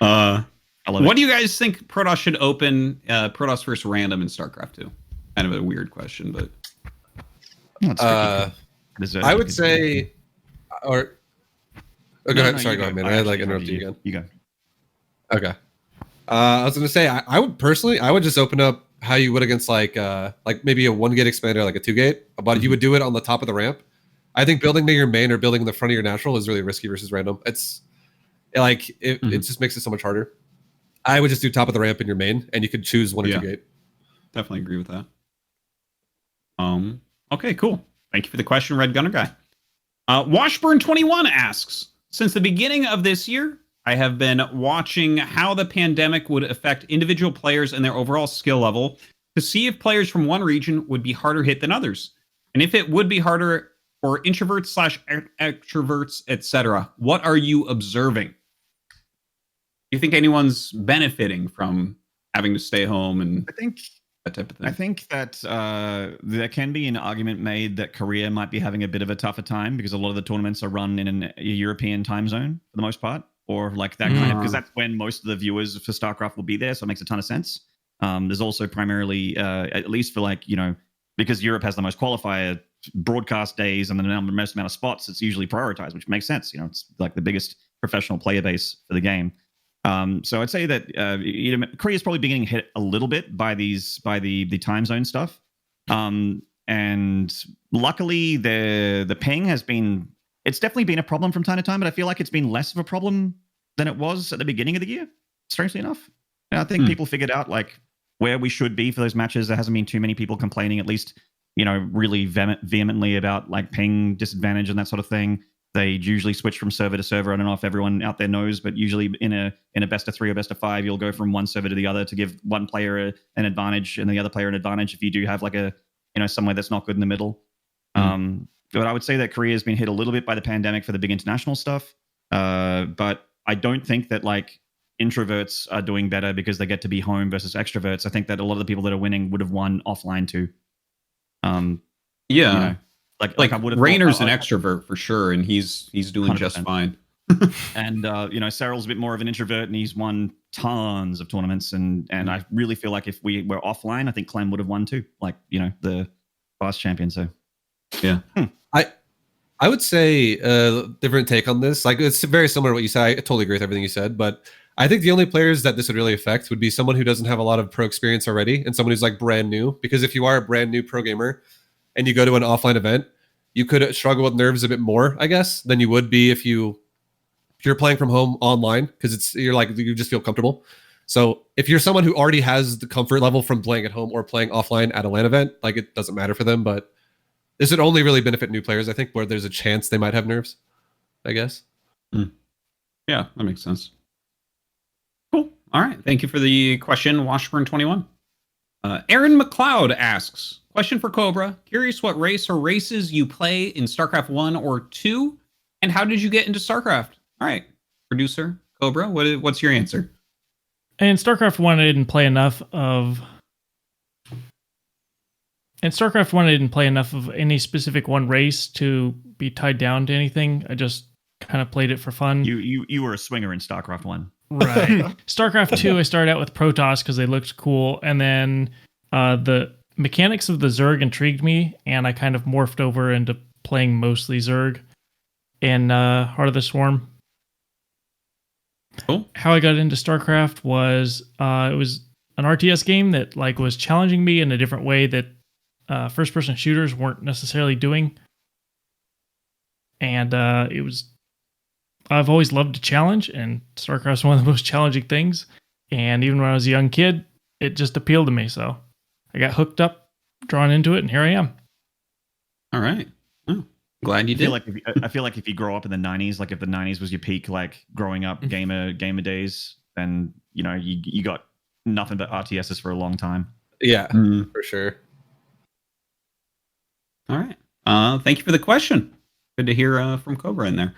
What do you guys think Protoss should open Protoss versus random in StarCraft 2? Kind of a weird question, but I would say, or go ahead. Sorry, go ahead, man. I interrupted you again. You go. Okay. I was gonna say I would personally just open up how you would against like maybe a 1 gate expander, like a 2 gate, but you would do it on the top of the ramp. I think building near your main or building in the front of your natural is really risky versus random. It's like it just makes it so much harder. I would just do top of the ramp in your main, and you could choose 1 or 2 gate. Definitely agree with that. Okay, cool. Thank you for the question, Red Gunner Guy. Washburn21 asks, since the beginning of this year, I have been watching how the pandemic would affect individual players and their overall skill level to see if players from one region would be harder hit than others. And if it would be harder for introverts / extroverts, etc. What are you observing? Do you think anyone's benefiting from having to stay home and that type of thing? I think that there can be an argument made that Korea might be having a bit of a tougher time because a lot of the tournaments are run in a European time zone for the most part, or like that kind of, because that's when most of the viewers for StarCraft will be there, so it makes a ton of sense. There's also primarily, at least for like, because Europe has the most qualifier broadcast days and the most amount of spots, it's usually prioritized, which makes sense. It's like the biggest professional player base for the game. So I'd say that Korea's probably being hit a little bit by the time zone stuff. And luckily the ping it's definitely been a problem from time to time, but I feel like it's been less of a problem than it was at the beginning of the year, strangely enough. And I think people figured out like where we should be for those matches. There hasn't been too many people complaining, at least, really vehemently about like ping disadvantage and that sort of thing. They usually switch from server to server. I don't know if everyone out there knows, but usually in a best of 3 or best of 5, you'll go from one server to the other to give one player an advantage and the other player an advantage if you do have like a somewhere that's not good in the middle. But I would say that Korea has been hit a little bit by the pandemic for the big international stuff. But I don't think that like introverts are doing better because they get to be home versus extroverts. I think that a lot of the people that are winning would have won offline too. Like I would have. Rainer's an extrovert for sure, and he's doing 100%. Just fine. And Cyril's a bit more of an introvert, and he's won tons of tournaments. And I really feel like if we were offline, I think Clem would have won too. Like the past champion. So yeah. I would say different take on this. Like it's very similar to what you said. I totally agree with everything you said, but I think the only players that this would really affect would be someone who doesn't have a lot of pro experience already, and someone who's like brand new. Because if you are a brand new pro gamer and you go to an offline event, you could struggle with nerves a bit more, I guess, than you would be if you're playing from home online, because you just feel comfortable. So if you're someone who already has the comfort level from playing at home or playing offline at a LAN event, like it doesn't matter for them. But this would only really benefit new players, I think, where there's a chance they might have nerves, I guess. Yeah, that makes sense. Cool. All right. Thank you for the question, Washburn21. Aaron McLeod asks, question for Cobra. Curious what race or races you play in StarCraft 1 or 2, and how did you get into StarCraft? All right, producer Cobra, what's your answer? In StarCraft 1, I didn't play enough of... In StarCraft 1, I didn't play enough of any specific one race to be tied down to anything. I just kind of played it for fun. You were a swinger in StarCraft 1. Right. StarCraft 2, I started out with Protoss because they looked cool, and then the mechanics of the Zerg intrigued me, and I kind of morphed over into playing mostly Zerg in Heart of the Swarm. Cool. How I got into StarCraft was it was an RTS game that like was challenging me in a different way that first-person shooters weren't necessarily doing, and I've always loved a challenge, and StarCraft's one of the most challenging things. And even when I was a young kid, it just appealed to me. So I got hooked up, drawn into it, and here I am. All right. Oh, glad you did. I feel like if you grow up in the 90s, like if the 90s was your peak, like growing up gamer days, then you got nothing but RTSs for a long time. Yeah, for sure. All right. Thank you for the question. Good to hear from Cobra in there.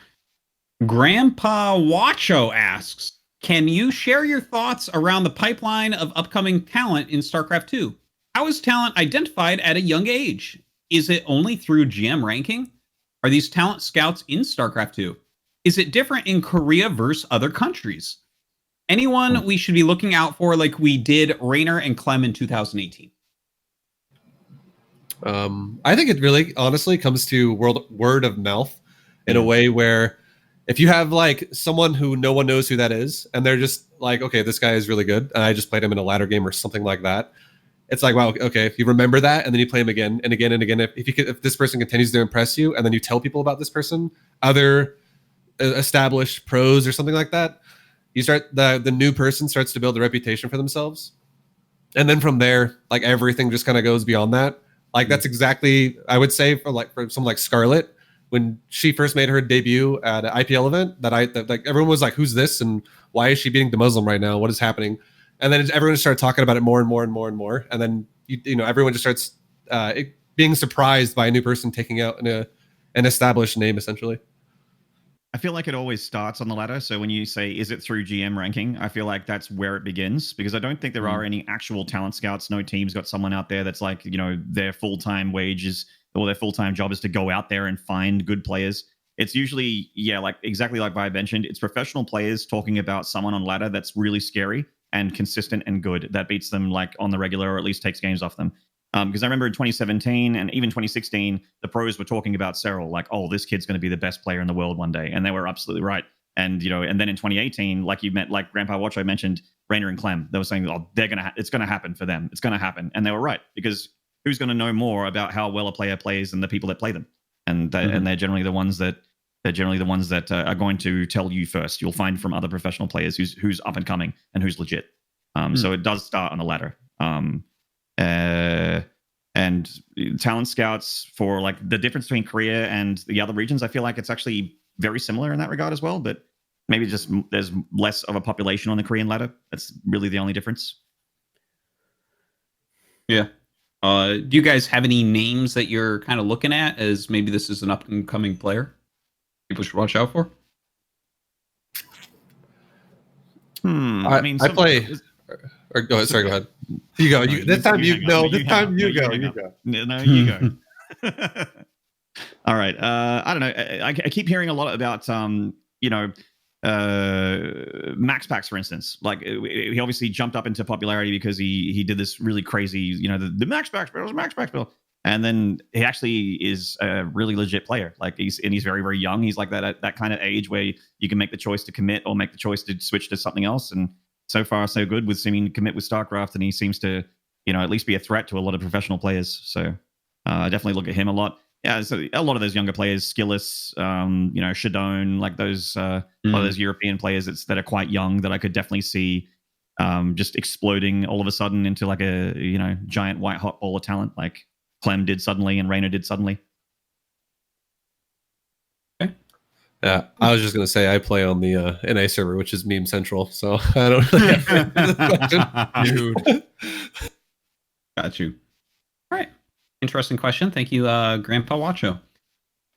Grandpa Wacho asks, can you share your thoughts around the pipeline of upcoming talent in StarCraft 2? How is talent identified at a young age? Is it only through GM ranking? Are these talent scouts in StarCraft 2? is it different in Korea versus other countries? Anyone we should be looking out for like we did Rainer and Clem in 2018? I think it really honestly comes to word of mouth in a way where if you have like someone who no one knows who that is and they're just like, okay, this guy is really good and I just played him in a ladder game or something like that, it's like, wow, okay, if you remember that and then you play him again and again and again, if this person continues to impress you and then you tell people about this person, other established pros or something like that, you start the new person starts to build a reputation for themselves, and then from there, like everything just kind of goes beyond that. Like that's exactly, I would say, for someone like Scarlett, when she first made her debut at an IPL event, that like everyone was like, "Who's this? And why is she beating the Muslim right now? What is happening?" And then everyone started talking about it more and more and more and more, and then you know everyone just starts being surprised by a new person taking out an established name essentially. I feel like it always starts on the ladder. So when you say, is it through GM ranking? I feel like that's where it begins, because I don't think there are any actual talent scouts. No team's got someone out there that's like, you know, their full-time wages or their full-time job is to go out there and find good players. It's usually, like exactly like Vibe mentioned, it's professional players talking about someone on ladder that's really scary and consistent and good, that beats them like on the regular, or at least takes games off them. Because I remember in 2017 and even 2016, the pros were talking about Cyril, like, oh, this kid's going to be the best player in the world one day. And they were absolutely right. And, you know, and then in 2018, like Grandpa Watcho mentioned, Rainer and Clem, they were saying, oh, it's going to happen for them. It's going to happen. And they were right, because who's going to know more about how well a player plays than the people that play them? And and they're generally the ones that are going to tell you first. You'll find from other professional players who's up and coming and who's legit. So it does start on the ladder. And talent scouts, for like the difference between Korea and the other regions, I feel like it's actually very similar in that regard as well, but maybe just there's less of a population on the Korean ladder. That's really the only difference. Yeah. Do you guys have any names that you're kind of looking at as maybe this is an up and coming player people should watch out for? I play. Or go ahead. Sorry, go ahead. You go. This time you go. No, you go. All right. I don't know. I keep hearing a lot about Max Packs, for instance. Like he obviously jumped up into popularity because he did this really crazy, the Max Packs build. And then he actually is a really legit player. Like he's very, very young. He's like that kind of age where you can make the choice to commit or make the choice to switch to something else. And so far, so good with seeming to commit with StarCraft, and he seems to, at least be a threat to a lot of professional players. So I definitely look at him a lot. Yeah, so a lot of those younger players, Skillis, Shadone, like those a lot of those European players that are quite young that I could definitely see just exploding all of a sudden into like a giant white hot ball of talent, like Clem did suddenly and Rainer did suddenly. Yeah, I was just gonna say I play on the NA server, which is Meme Central, so I don't really have the question. Dude. Got you. All right. Interesting question. Thank you, Grandpa Watcho.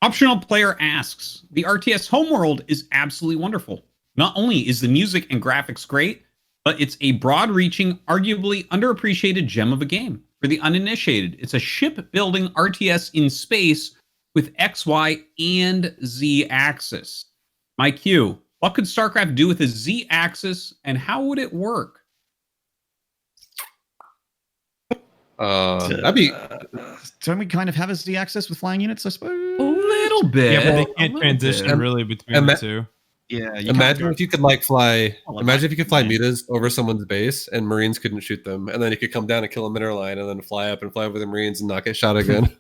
Optional player asks, the RTS homeworld is absolutely wonderful. Not only is the music and graphics great, but it's a broad-reaching, arguably underappreciated gem of a game. For the uninitiated, it's a ship-building RTS in space with X, Y, and Z axis. My Q, what could StarCraft do with a Z axis, and how would it work? That'd be. Don't we kind of have a Z axis with flying units, I suppose? A little bit. Yeah, but they can't transition really between the two. Yeah. Imagine if you could fly. Imagine if you could fly mutas over someone's base and Marines couldn't shoot them, and then you could come down and kill a mineral line, and then fly up and fly over the Marines and not get shot again.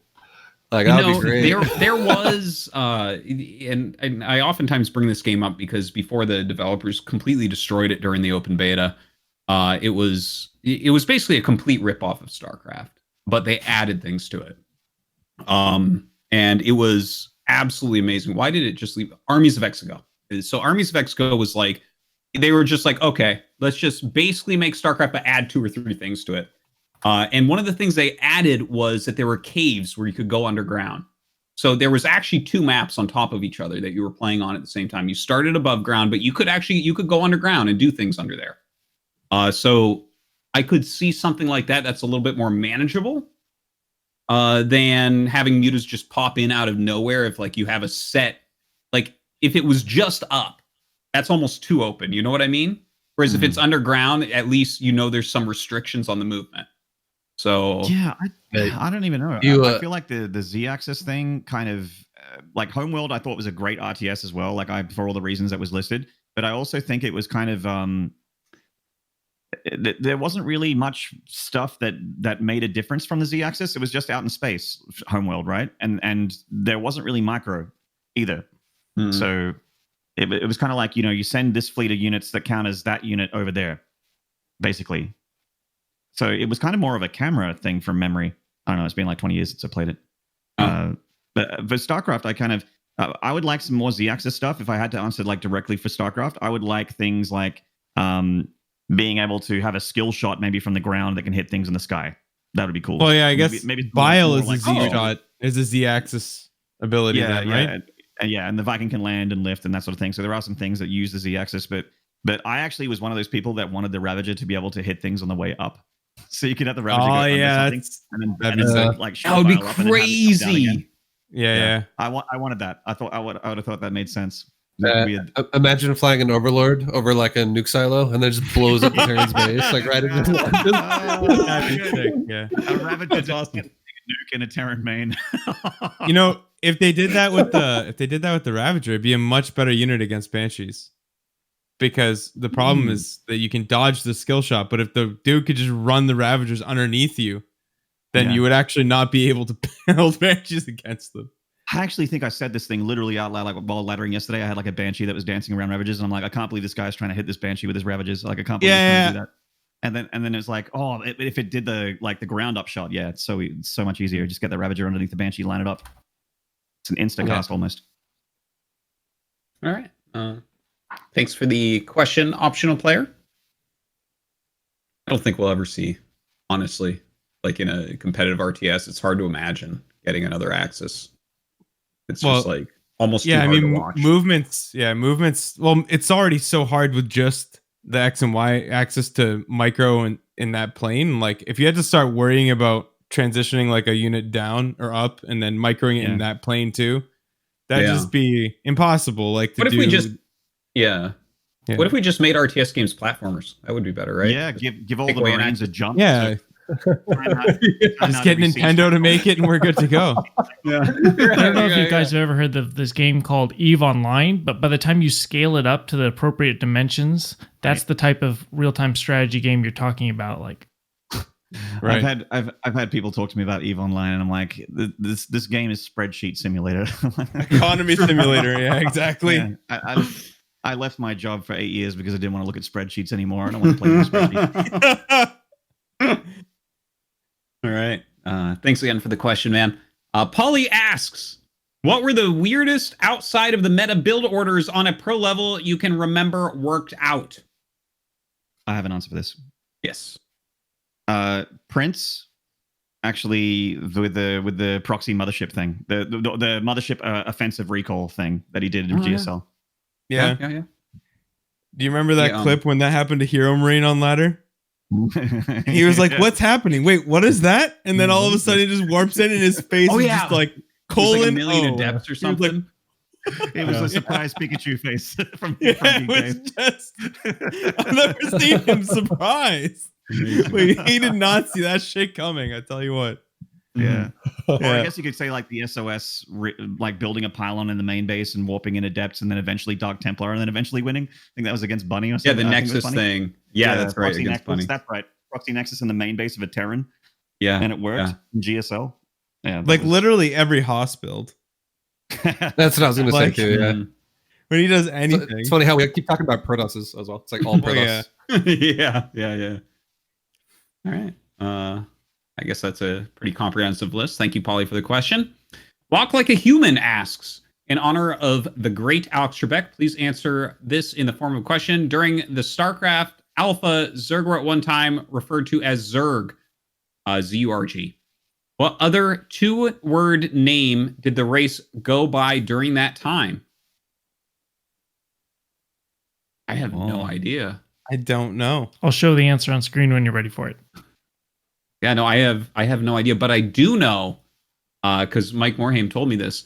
Like that would be great. There was, and I oftentimes bring this game up because before the developers completely destroyed it during the open beta, it was basically a complete ripoff of StarCraft, but they added things to it, and it was absolutely amazing. Why did it just leave Armies of Exego? So Armies of Exego was like, they were just like, okay, let's just basically make StarCraft, but add 2 or 3 things to it. And one of the things they added was that there were caves where you could go underground. So there was actually 2 maps on top of each other that you were playing on at the same time. You started above ground, but you could go underground and do things under there. So I could see something like that that's a little bit more manageable than having mutas just pop in out of nowhere. If like you have a set, like if it was just up, that's almost too open. You know what I mean? Whereas if it's underground, at least you know there's some restrictions on the movement. So yeah, I don't even know. I feel like the Z-axis thing kind of like Homeworld. I thought was a great RTS as well. Like for all the reasons that was listed, but I also think it was kind of there wasn't really much stuff that made a difference from the Z-axis. It was just out in space, Homeworld, right? And there wasn't really micro either. So it was kind of like, you send this fleet of units that count as that unit over there, basically. So it was kind of more of a camera thing from memory. I don't know. It's been like 20 years since I played it. But for StarCraft, I would like some more Z-axis stuff. If I had to answer like directly for StarCraft, I would like things like being able to have a skill shot maybe from the ground that can hit things in the sky. That would be cool. Well, yeah, I guess maybe Bile is a Z-shot, is a Z-axis ability, right? And the Viking can land and lift and that sort of thing. So there are some things that use the Z-axis, but I actually was one of those people that wanted the Ravager to be able to hit things on the way up. So you could have the Ravager go under something, and then like that would be crazy. Yeah. I wanted that. I would have thought that made sense. Imagine flying an Overlord over like a nuke silo and then just blows up the Terran's base, like right into That'd be sick. Yeah. A Ravager's awesome. Nuke in a Terran main. If they did that with the Ravager, it'd be a much better unit against Banshees. Because the problem is that you can dodge the skill shot, but if the dude could just run the Ravagers underneath you, then you would actually not be able to build Banshees against them. I actually think I said this thing literally out loud, like while laddering yesterday. I had like a Banshee that was dancing around Ravagers, and I'm like, I can't believe this guy's trying to hit this Banshee with his Ravagers. Like, I can't believe he's trying to do that. And then it's like, oh, if it did the ground up shot, it's so much easier. Just get the Ravager underneath the Banshee, line it up. It's an insta cast almost. All right. Thanks for the question, optional player. I don't think we'll ever see, honestly, like in a competitive RTS, it's hard to imagine getting another Axis. It's just like almost too hard to watch. Movements. Well, it's already so hard with just the X and Y axis to micro in that plane. Like if you had to start worrying about transitioning like a unit down or up and then microing it in that plane too, that'd just be impossible. Like what if we just what if we just made RTS games platformers? That would be better, right? Yeah, give all the Marines a jump. Yeah. Just get Nintendo to make it and we're good to go. I don't know if you guys have ever heard of this game called EVE Online, but by the time you scale it up to the appropriate dimensions, that's the type of real-time strategy game you're talking about. Like, right. I've had people talk to me about EVE Online, and I'm like, this game is spreadsheet simulator. Economy simulator. Yeah, exactly. Yeah, I left my job for 8 years because I didn't want to look at spreadsheets anymore. I don't want to play with spreadsheets. All right. Thanks again for the question, man. Polly asks, what were the weirdest outside of the meta build orders on a pro level you can remember worked out? I have an answer for this. Yes. Prince, actually, with the proxy mothership thing, the mothership offensive recall thing that he did in GSL. Yeah. Yeah. Do you remember that clip when that happened to Hero Marine on ladder? He was like, what's happening? Wait, what is that? And then all of a sudden it just warps in and his face is just like colon like a million adepts or something. It was a surprise Pikachu face from it was just, I've never seen him surprised. Wait, he did not see that shit coming, I tell you what. Yeah. Or I guess you could say like the SOS, like building a pylon in the main base and warping in adepts and then eventually Dark Templar and then eventually winning. I think that was against Bunny or something. Yeah, the Nexus thing. Yeah, that's right. Against Nexus, Bunny. That's right. Proxy Nexus in the main base of a Terran. Yeah. And it worked in GSL. Yeah. Like literally every Hoss build. That's what I was going to say too. Yeah. When he does anything. It's funny how we keep talking about Protosses as well. It's like all Protoss. Yeah. All right. I guess that's a pretty comprehensive list. Thank you, Polly, for the question. Walk Like a Human asks, in honor of the great Alex Trebek, please answer this in the form of a question. During the StarCraft Alpha, Zerg were at one time referred to as Zerg, Z-U-R-G. What other two-word name did the race go by during that time? I have no idea. I don't know. I'll show the answer on screen when you're ready for it. Yeah, no, I have no idea, but I do know, because Mike Morhaime told me this.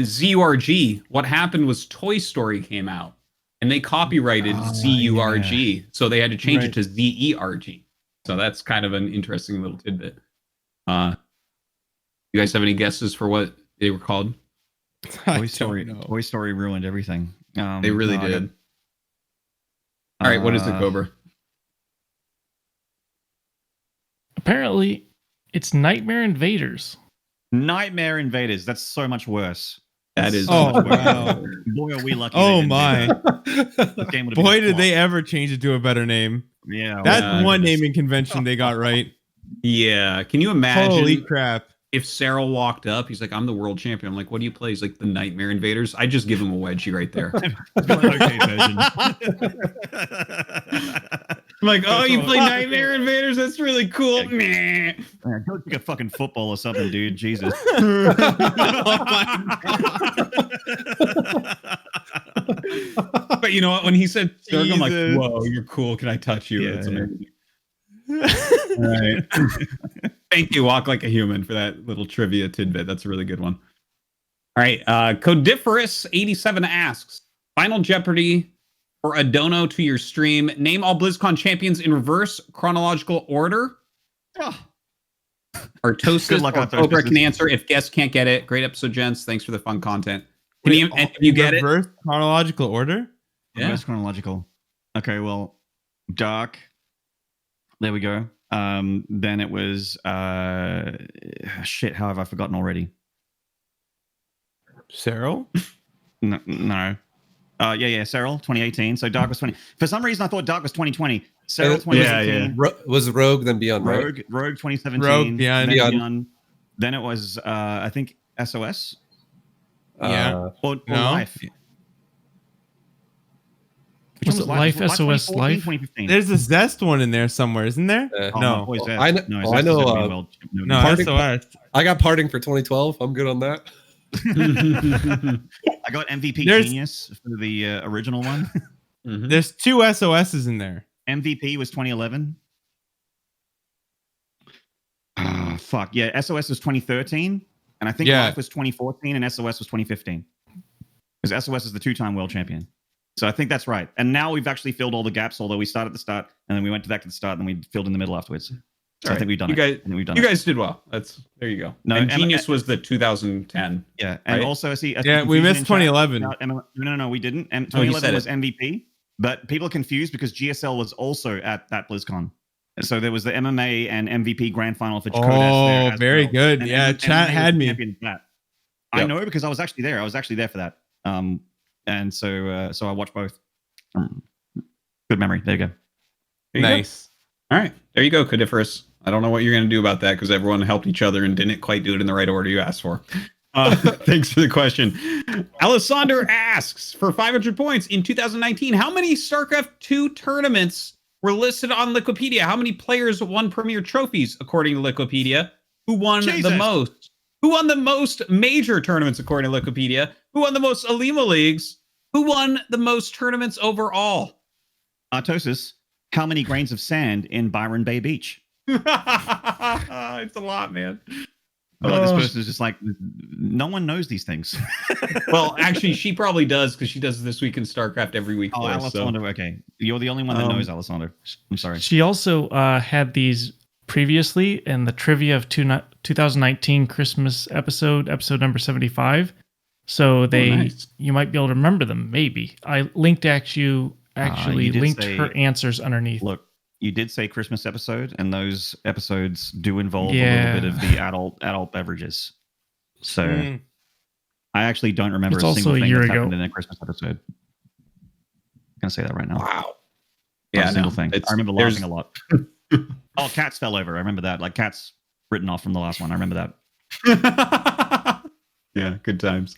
ZURG. What happened was Toy Story came out, and they copyrighted ZURG, so they had to change it to ZERG. So that's kind of an interesting little tidbit. You guys have any guesses for what they were called? Toy Story ruined everything. They really did. All right, what is it, Cobra? Apparently, it's Nightmare Invaders. Nightmare Invaders. That's so much worse. That is. Oh, wow. Boy, are we lucky. Oh, my. Boy, did flop. they ever change it to a better name. Yeah. That's one naming convention they got right. Yeah. Can you imagine? Holy crap. If Cyril walked up, he's like, I'm the world champion. I'm like, what do you play? He's like, the Nightmare Invaders. I just give him a wedgie right there. I'm like, oh, you play Nightmare Invaders? That's really cool. Meh. Go kick a fucking football or something, dude. Jesus. Oh my God. But you know what? When he said Zerg, I'm like, Jesus. whoa, you're cool. Can I touch you? Yeah. That's amazing. All right. Thank you, Walk Like a Human, for that little trivia tidbit. That's a really good one. All right. Codiferous87 asks, Final Jeopardy or a dono to your stream. Name all BlizzCon champions in reverse chronological order. Oh. Artosis Good luck, or Artosis. Cobra can answer if guests can't get it. Great episode, gents. Thanks for the fun content. Can you get it? Reverse chronological order? Yeah. Reverse chronological. Okay, well, Dark. There we go. Then it was shit. How have I forgotten already? Cyril? No. Yeah. Cyril, 2018. So Dark was 20. For some reason, I thought Dark was 2020. Cyril, 2018. Was Rogue then Beyond, right? Rogue 2017. Rogue, Beyond. Then Beyond. Then it was I think SOS Yeah. or No. Life. Which Was one it Life, Was SOS, 2014, Life? 2015? There's a Zest one in there somewhere, isn't there? Oh, No. boy, Zest. I know- No, I Zest is know, gonna be well- No, Parting- SOS. I got parting for 2012. I'm good on that. I got MVP There's- Genius for the original one. Mhm. There's 2 SOSs in there. MVP was 2011. Fuck. Yeah, SOS was 2013. And I think Yeah. Life was 2014 and SOS was 2015. Because SOS is the 2-time world champion. So I think that's right. And now we've actually filled all the gaps, although we started at the start and then we went back to the start and then we filled in the middle afterwards. So I think we've done You it. guys, I think we've done you it. guys did well. There you go. No, and and- Genius was the 2010. Yeah. And right? also, I see Yeah, we confusion missed in chat 2011. about No, we didn't. And Oh, he 2011 said was it. MVP, but people are confused because GSL was also at that BlizzCon. So there was the MMA and MVP grand final for Kodes there Oh, as very well. good. And Yeah, chat MMA had was me. champion for that. I Yep. know because I was actually there. I was actually there for that. And so I watched both. Good memory. There you go. There you go. Nice. All right. There you go, Codiferous. I don't know what you're going to do about that because everyone helped each other and didn't quite do it in the right order you asked for. Thanks for the question. Alessander asks, for 500 points in 2019, how many StarCraft 2 tournaments were listed on Wikipedia? How many players won premier trophies, according to Wikipedia? Who won the Jesus. most? Who won the most major tournaments, according to Wikipedia? Who won the most Alima Leagues? Who won the most tournaments overall? Artosis, how many grains of sand in Byron Bay Beach? It's a lot, man. I feel like this person is just like, no one knows these things. Well, actually, she probably does because she does This Week in StarCraft every week. Oh, for us, so. Alessandro. Okay. You're the only one that knows Alessandro. I'm sorry. She also had these previously in the trivia of 2019 Christmas episode number 75. So nice. you might be able to remember them. Maybe I linked you did linked say- her answers underneath. Look, you did say Christmas episode, and those episodes do involve Yeah. a little bit of the adult beverages. So Mm. I actually don't remember It's a also single a thing year that's ago. happened in a Christmas episode. I'm gonna say that right now. Wow. Not Yeah, a single no, thing. it's- I remember there's- laughing a lot. Oh, cats fell over. I remember that. Like cats written off from the last one. I remember that. Yeah, good times.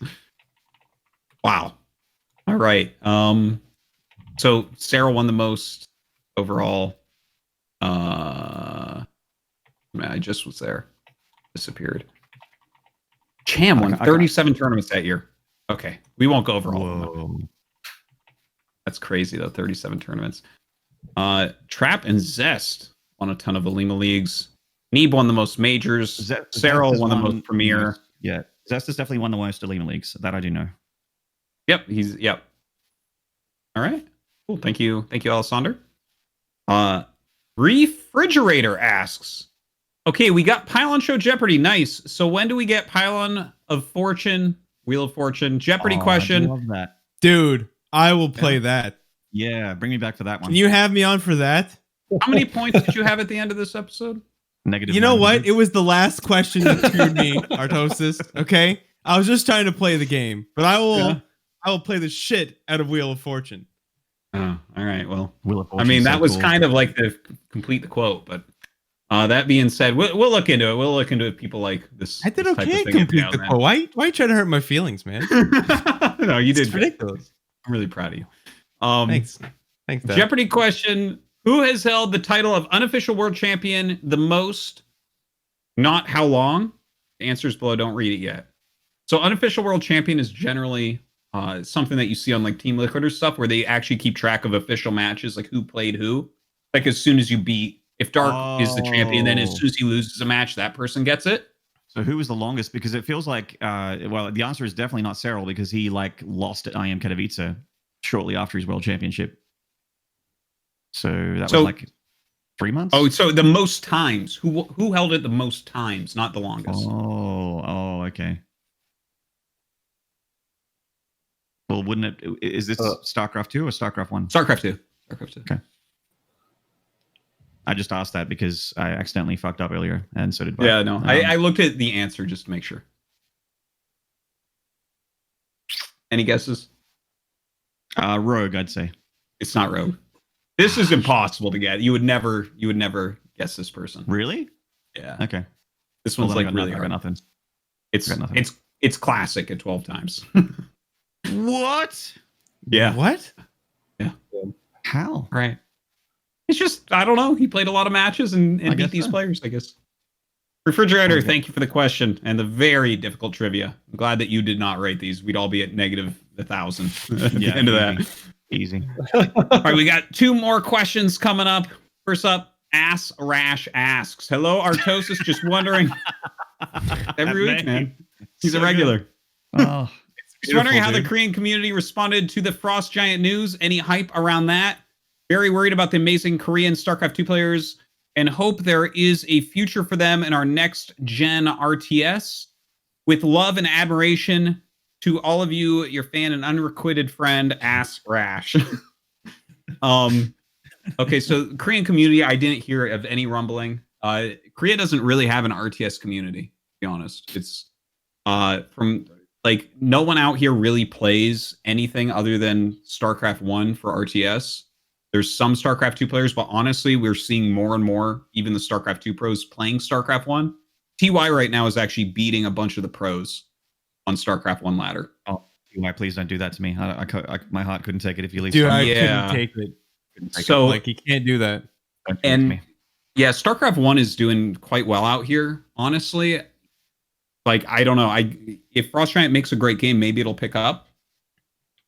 Wow. All right. So Sarah won the most overall. Man, I just was there. Disappeared. Cham won I got- 37 tournaments that year. Okay. We won't go over all of them. Whoa. That's crazy though. 37 tournaments. Trap and Zest won a ton of Alima leagues. Neeb won the most majors. Sarah Zest won the has most premier. Yeah. Zestus definitely won the most Elite Leagues. That I do know. Yep, yep. All right. Cool. Thank you, Alessander. Refrigerator asks, okay, we got Pylon Show Jeopardy. Nice. So when do we get Pylon of Fortune, Wheel of Fortune, Jeopardy question? I love that. Dude, I will play that. Yeah, bring me back for that one. Can you have me on for that? How many points did you have at the end of this episode? Negative. You know 900. what? It was the last question that screwed me, Artosis. Okay, I was just trying to play the game, but I will play the shit out of Wheel of Fortune. Oh, all right. Well, Wheel of I Fortune's mean, that so was cool. kind of like the complete the quote, but that being said, we'll look into it. We'll look into it. People like this. I did this type okay. of thing Complete the quote. Why you trying to hurt my feelings, man? No, you did. It's ridiculous. I'm really proud of you. Thanks, Dad. Jeopardy question: who has held the title of unofficial world champion the most? Not how long. The answers below. Don't read it yet. So unofficial world champion is generally something that you see on like Team Liquid or stuff where they actually keep track of official matches, like who played who. Like as soon as you beat, if Dark is the champion, then as soon as he loses a match, that person gets it. So who was the longest? Because it feels like, well, the answer is definitely not Cyril because he like lost at IM Katowice shortly after his world championship. So that was like 3 months. Oh, so the most times. Who held it the most times, not the longest. Oh, okay. Well, wouldn't it? Is this StarCraft 2 or StarCraft 1? StarCraft 2. StarCraft 2. Okay. I just asked that because I accidentally fucked up earlier, and so did Yeah, no. I looked at the answer just to make sure. Any guesses? Rogue, I'd say. It's not Rogue. This is impossible to get. You would never guess this person. Really? Yeah. Okay. This one's like really I got hard. nothing. It's classic at 12 times. What? Yeah. What? Yeah. How? Right. It's just, I don't know. He played a lot of matches and beat these so. players, I guess. Refrigerator, Okay. thank you for the question and the very difficult trivia. I'm glad that you did not rate these. We'd all be at negative 1,000 at the end of that. Easy. All right, we got 2 more questions coming up. First up, Ass Rash asks, hello, Artosis, just wondering. Every week, man. He's So a regular. Oh, Just wondering how the Korean community responded to the Frost Giant news. Any hype around that? Very worried about the amazing Korean StarCraft 2 players and hope there is a future for them in our next gen RTS. With love and admiration to all of you, your fan and unrequited friend, Ass Rash. Okay, so Korean community, I didn't hear of any rumbling. Korea doesn't really have an RTS community, to be honest. It's from like no one out here really plays anything other than StarCraft 1 for RTS. There's some StarCraft 2 players, but honestly, we're seeing more and more, even the StarCraft 2 pros playing StarCraft 1. TY right now is actually beating a bunch of the pros on StarCraft 1 ladder. Oh, TY, please don't do that to me. My heart couldn't take it if you leave. Dude, I Yeah. couldn't take it. So, Like, you can't do that. Don't do it to and me. yeah, StarCraft 1 is doing quite well out here, honestly. Like, I don't know. If Frost Giant makes a great game, maybe it'll pick up.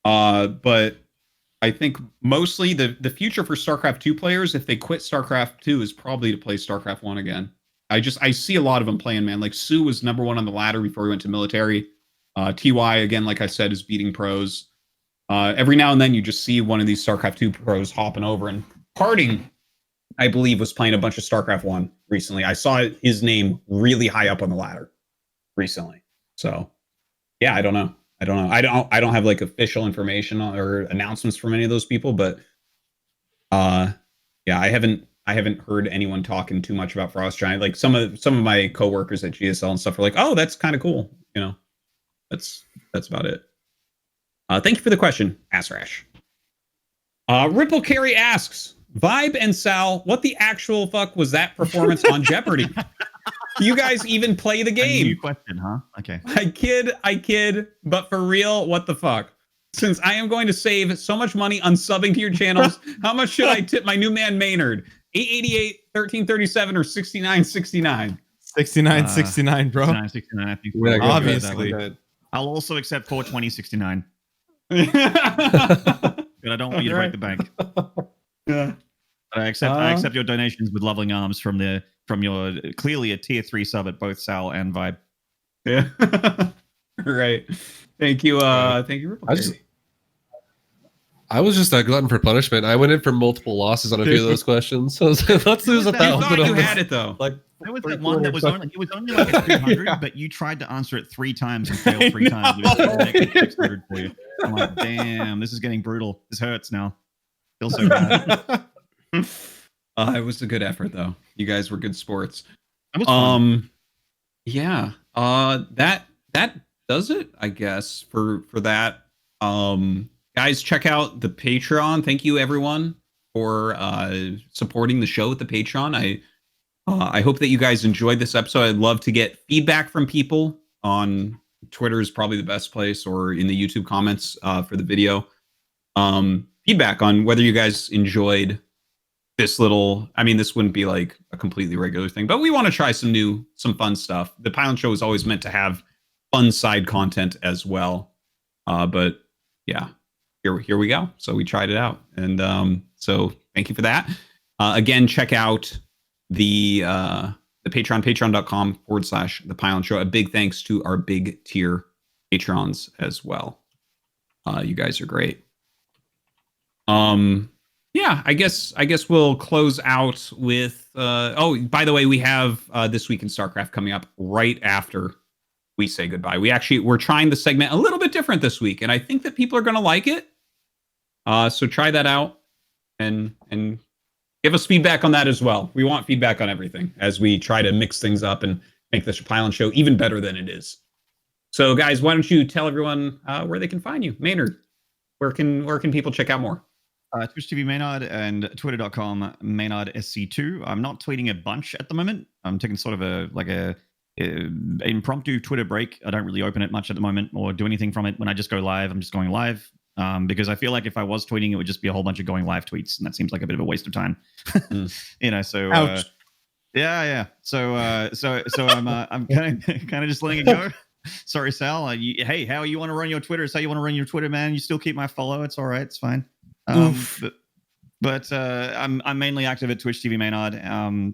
But I think mostly the future for StarCraft 2 players, if they quit StarCraft 2, is probably to play StarCraft 1 again. I see a lot of them playing, man. Like Sue was number 1 on the ladder before he went to military. TY, again, like I said, is beating pros. Every now and then you just see one of these StarCraft 2 pros hopping over. And Harding, I believe, was playing a bunch of StarCraft 1 recently. I saw his name really high up on the ladder recently. So yeah, I don't know. I don't have like official information or announcements from any of those people, but yeah, I haven't heard anyone talking too much about Frost Giant. Like some of my coworkers at GSL and stuff are like, "Oh, that's kind of cool." You know, that's about it. Thank you for the question, Assrash. Ripple Carey asks, Vibe and Sal, what the actual fuck was that performance on Jeopardy? You guys even play the A game? new question, huh? Okay. I kid, but for real, what the fuck? Since I am going to save so much money on subbing to your channels, how much should I tip my new man Maynard? 888, 1337, or 6969? 69, bro. 69, I think. Yeah, Obviously. I'll also accept 420.69, Yeah. but I don't want you to break the bank. Yeah. But I accept your donations with loving arms from your clearly a tier 3 sub at both Sal and Vibe. Yeah. Right. Thank you. Thank you, Ripple. I was just a glutton for punishment. I went in for multiple losses on a few of those questions. So I was like, let's lose I I thought you had it though. Like There was that one that was only like a 200, but you tried to answer it 3 times and failed 3 times. It was like 600 for you. I'm like, damn, this is getting brutal. This hurts now. Feels so bad. It was a good effort though. You guys were good sports. That was fun. Yeah. That does it, I guess, for that. Guys, check out the Patreon. Thank you everyone for supporting the show with the Patreon. I hope that you guys enjoyed this episode. I'd love to get feedback from people on Twitter is probably the best place, or in the YouTube comments for the video. Feedback on whether you guys enjoyed this little, I mean, this wouldn't be like a completely regular thing, but we want to try some fun stuff. The Pylon Show is always meant to have fun side content as well. But yeah, here we go. So we tried it out. And so thank you for that. Again, check out the Patreon, patreon.com/ThePylonShow. A big thanks to our big tier patrons as well. You guys are great. Yeah, I guess we'll close out with oh, by the way, we have This Week in StarCraft coming up right after we say goodbye. We're trying the segment a little bit different this week, and I think that people are going to like it. So try that out and give us feedback on that as well. We want feedback on everything as we try to mix things up and make this Pylon Show even better than it is. So guys, why don't you tell everyone where they can find you? Maynard, where can people check out more? Twitch TV Maynard and twitter.com MaynardSC2. I'm not tweeting a bunch at the moment. I'm taking sort of a impromptu Twitter break. I don't really open it much at the moment or do anything from it. When I just go live, I'm just going live. Because I feel like if I was tweeting, it would just be a whole bunch of going live tweets, and that seems like a bit of a waste of time. You know, so yeah. So I'm kind of just letting it go. Sorry, Sal. Hey, how you want to run your Twitter? Is how you want to run your Twitter, man. You still keep my follow. It's all right. It's fine. But I'm mainly active at Twitch TV Maynard,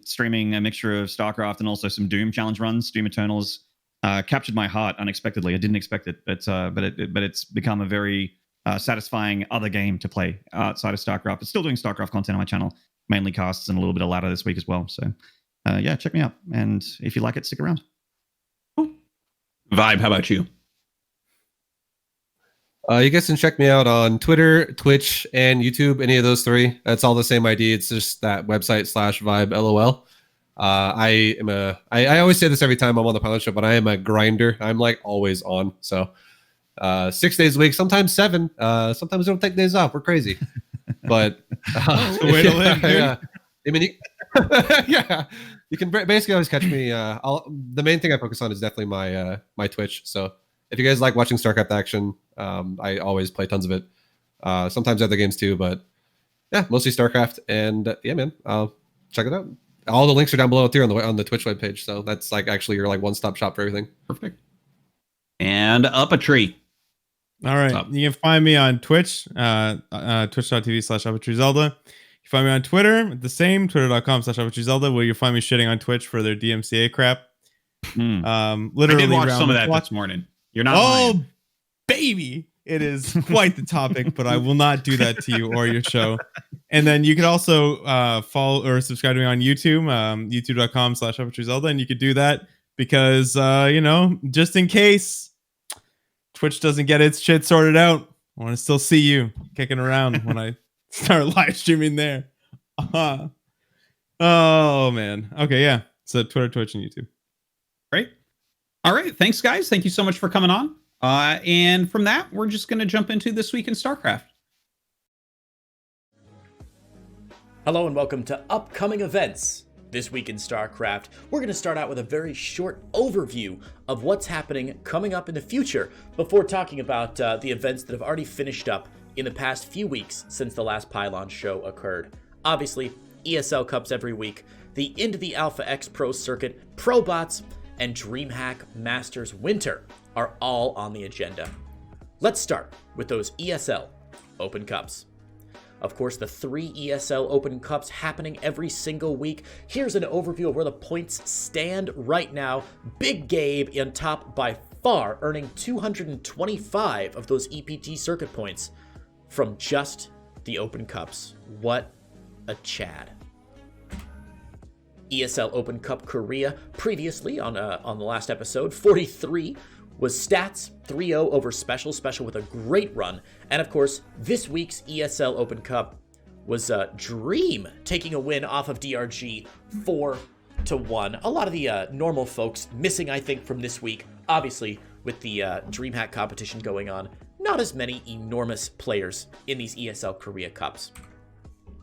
streaming a mixture of StarCraft and also some Doom challenge runs. Doom Eternals captured my heart unexpectedly. I didn't expect it, but it's become a very satisfying other game to play outside of StarCraft. But still doing StarCraft content on my channel, mainly casts and a little bit of ladder this week as well. So yeah, check me out, and if you like it, stick around. Vibe, how about you? You guys can check me out on Twitter, Twitch, and YouTube. Any of those 3. That's all the same ID. It's just that website /vibe LOL. I always say this every time I'm on the Pylon Show, but I am a grinder. I'm like always on. So 6 days a week, sometimes 7. Sometimes I don't take days off. We're crazy. But the way to live, dude. I mean, yeah, you can basically always catch me. The main thing I focus on is definitely my Twitch. So if you guys like watching StarCraft action, I always play tons of it. Sometimes other games too, but yeah, mostly StarCraft. And yeah, man, check it out. All the links are down below here on the Twitch webpage. So that's like actually your like one-stop shop for everything. Perfect. And Up a Tree. All right. You can find me on Twitch, twitch.tv/UpATreeZelda. You find me on Twitter, the same, twitter.com/UpATreeZelda, where you'll find me shitting on Twitch for their DMCA crap. Literally, I did watch some of that this morning. You're not lying. Baby. It is quite the topic, but I will not do that to you or your show. And then you could also follow or subscribe to me on YouTube, youtube.com/UpATreeZelda, and you could do that because, just in case Twitch doesn't get its shit sorted out, I want to still see you kicking around when I start live streaming there. Oh, man. Okay, yeah. So Twitter, Twitch, and YouTube. Great. All right. Thanks, guys. Thank you so much for coming on. And from that, we're just going to jump into This Week in StarCraft. Hello and welcome to upcoming events. This week in StarCraft, we're going to start out with a very short overview of what's happening coming up in the future before talking about the events that have already finished up in the past few weeks since the last Pylon show occurred. Obviously, ESL Cups every week, the Into the Alpha X Pro Circuit, ProBots, and DreamHack Masters Winter are all on the agenda. Let's start with those ESL Open Cups. Of course, the 3 ESL Open Cups happening every single week. Here's an overview of where the points stand right now. Big Gabe on top by far, earning 225 of those EPT circuit points from just the Open Cups. What a Chad. ESL Open Cup Korea, previously on the last episode, 43, was Stats 3-0 over Special with a great run. And of course, this week's ESL Open Cup was Dream taking a win off of DRG 4-1. A lot of the normal folks missing, I think, from this week. Obviously, with the DreamHack competition going on, not as many enormous players in these ESL Korea Cups.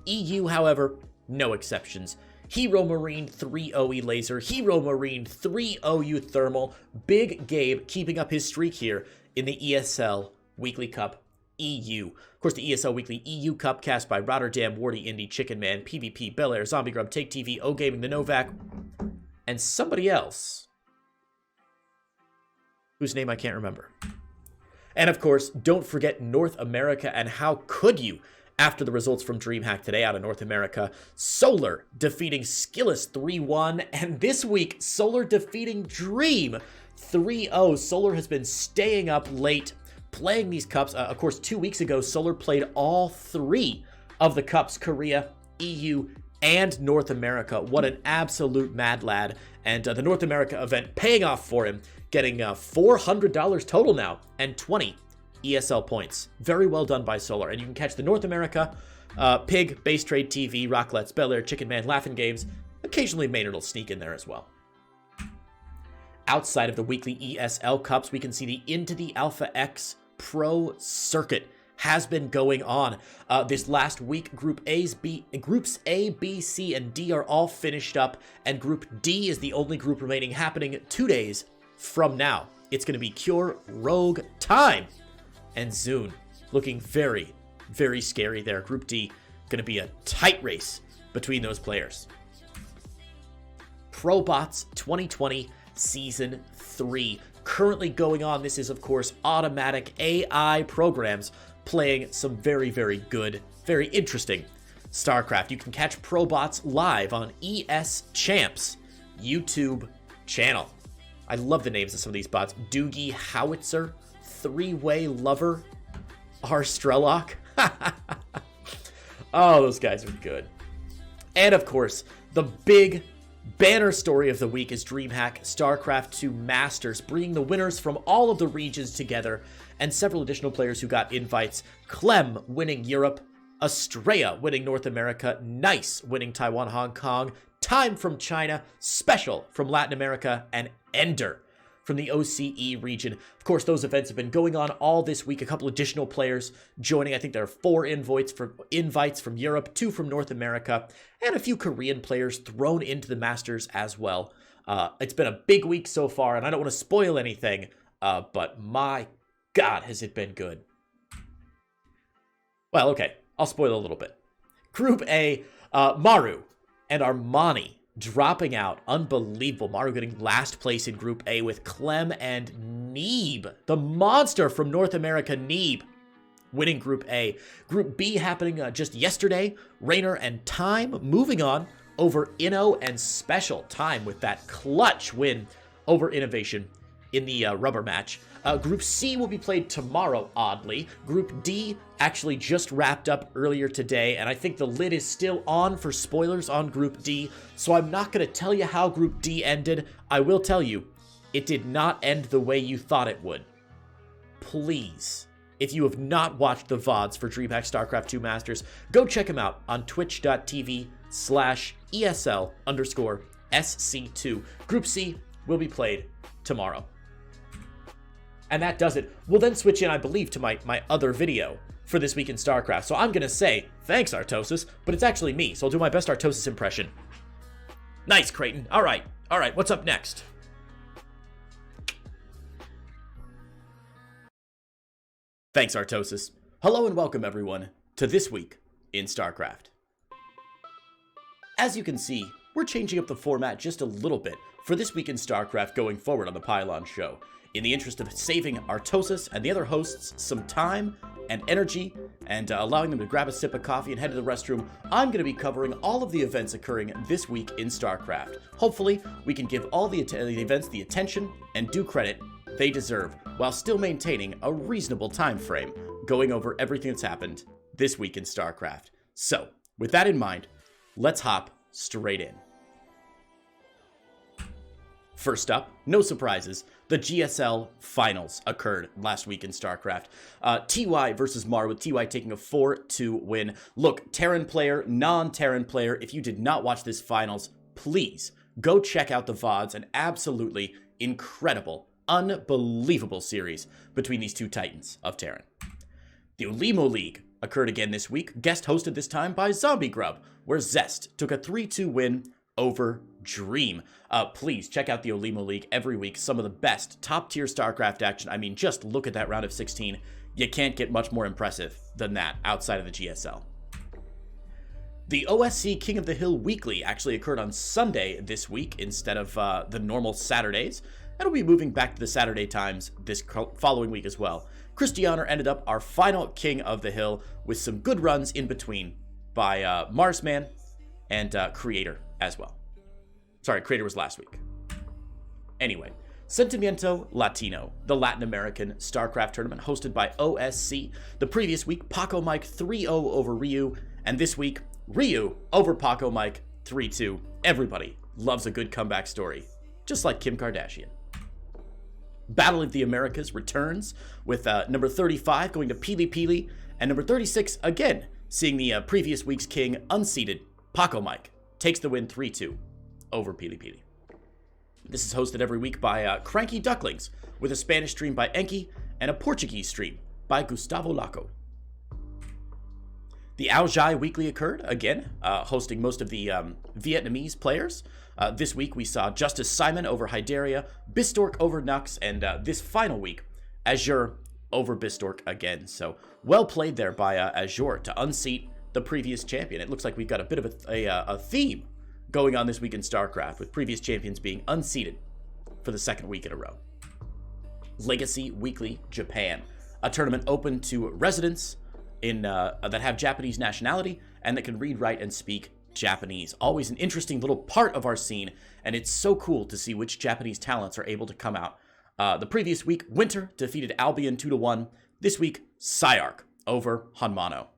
EU, however, no exceptions. Hero Marine 3-0 Laser, Hero Marine 3-0 Thermal. Big Gabe keeping up his streak here in the ESL Weekly Cup EU. Of course, the ESL Weekly EU Cup cast by Rotterdam, Wardy, Indie, Chicken Man, PvP, Bel Air, Zombie Grub, Take TV, O Gaming, the Novak, and somebody else whose name I can't remember. And of course, don't forget North America, and how could you? After the results from DreamHack today out of North America, Solar defeating Skillus 3-1, and this week, Solar defeating Dream 3-0. Solar has been staying up late, playing these cups. Of course, 2 weeks ago, Solar played all 3 of the cups, Korea, EU, and North America. What an absolute mad lad. And the North America event paying off for him, getting $400 total now, and 20 ESL points. Very well done by Solar. And you can catch the North America, Pig, Base Trade TV, Rocklets, Bel Air, Chicken Man, Laughing Games. Occasionally Maynard will sneak in there as well. Outside of the weekly ESL Cups, we can see the Into the Alpha X Pro Circuit has been going on. This last week, Groups A, B, C, and D are all finished up, and Group D is the only group remaining, happening 2 days from now. It's going to be Cure, Rogue, Time, and Zune. Looking very, very scary there. Group D, going to be a tight race between those players. ProBots 2020 Season 3. Currently going on. This is, of course, automatic AI programs playing some very, very good, very interesting StarCraft. You can catch ProBots live on ES Champs YouTube channel. I love the names of some of these bots. Doogie Howitzer, Three-Way Lover, R. Strellock. Oh, those guys are good. And of course, the big banner story of the week is DreamHack StarCraft 2 Masters, bringing the winners from all of the regions together, and several additional players who got invites. Clem winning Europe, Estrella winning North America, Nice winning Taiwan, Hong Kong, Time from China, Special from Latin America, and Ender from the OCE region. Of course, those events have been going on all this week. A couple additional players joining. I think there are 4 invites from Europe, 2 from North America, and a few Korean players thrown into the Masters as well. It's been a big week so far, and I don't want to spoil anything, but my God, has it been good. Well, okay, I'll spoil a little bit. Group A, Maru and Armani dropping out. Unbelievable. Maru getting last place in Group A with Clem and Neeb, the monster from North America, Neeb, winning Group A. Group B happening just yesterday. Rainer and Time moving on over Inno and Special. Time with that clutch win over Innovation in the rubber match. Group C will be played tomorrow, oddly. Group D actually just wrapped up earlier today, and I think the lid is still on for spoilers on Group D, so I'm not going to tell you how Group D ended. I will tell you, it did not end the way you thought it would. Please, if you have not watched the VODs for DreamHack StarCraft 2 Masters, go check them out on twitch.tv/ESL_SC2. Group C will be played tomorrow. And that does it. We'll then switch in, I believe, to my other video for this week in StarCraft. So I'm going to say, thanks, Artosis, but it's actually me, so I'll do my best Artosis impression. Nice, Creighton. All right, what's up next? Thanks, Artosis. Hello and welcome, everyone, to This Week in StarCraft. As you can see, we're changing up the format just a little bit for This Week in StarCraft going forward on the Pylon Show, in the interest of saving Artosis and the other hosts some time and energy, and allowing them to grab a sip of coffee and head to the restroom. I'm going to be covering all of the events occurring this week in StarCraft. Hopefully, we can give all the events the attention and due credit they deserve while still maintaining a reasonable time frame, going over everything that's happened this week in StarCraft. So, with that in mind, let's hop straight in. First up, no surprises, the Gsl Finals occurred last week in StarCraft. TY versus Mar, with TY taking a 4-2 win. Look, Terran player, non-Terran player, if you did not watch this Finals, please go check out the VODs. An absolutely incredible, unbelievable series between these two titans of Terran. The Olimo League occurred again this week, guest hosted this time by Zombie Grub, where Zest took a 3-2 win over Dream. Please check out the Olimo League every week. Some of the best top-tier StarCraft action. I mean, just look at that round of 16. You can't get much more impressive than that outside of the GSL. The OSC King of the Hill Weekly actually occurred on Sunday this week instead of the normal Saturdays. And we'll be moving back to the Saturday times this following week as well. Christianer ended up our final King of the Hill with some good runs in between by Marsman and Creator as well. Sorry, Creator was last week. Anyway, Sentimiento Latino, the Latin American StarCraft tournament hosted by OSC. The previous week, Paco Mike 3-0 over Ryu, and this week, Ryu over Paco Mike 3-2. Everybody loves a good comeback story, just like Kim Kardashian. Battle of the Americas returns with number 35 going to Pili Pili, and number 36 again seeing the previous week's king unseated. Paco Mike takes the win 3-2 over Pili Pili. This is hosted every week by Cranky Ducklings, with a Spanish stream by Enki and a Portuguese stream by Gustavo Laco. The Ao Jai Weekly occurred, again, hosting most of the Vietnamese players. This week we saw Justice Simon over Hyderia, Bistork over Nux, and this final week, Azure over Bistork again. So well played there by Azure to unseat the previous champion. It looks like we've got a bit of a theme going on this week in StarCraft, with previous champions being unseated for the second week in a row. Legacy Weekly Japan, a tournament open to residents in that have Japanese nationality and that can read, write, and speak Japanese. Always an interesting little part of our scene, and it's so cool to see which Japanese talents are able to come out. The previous week, Winter defeated Albion 2-1. This week, Psyarch over Hanmano.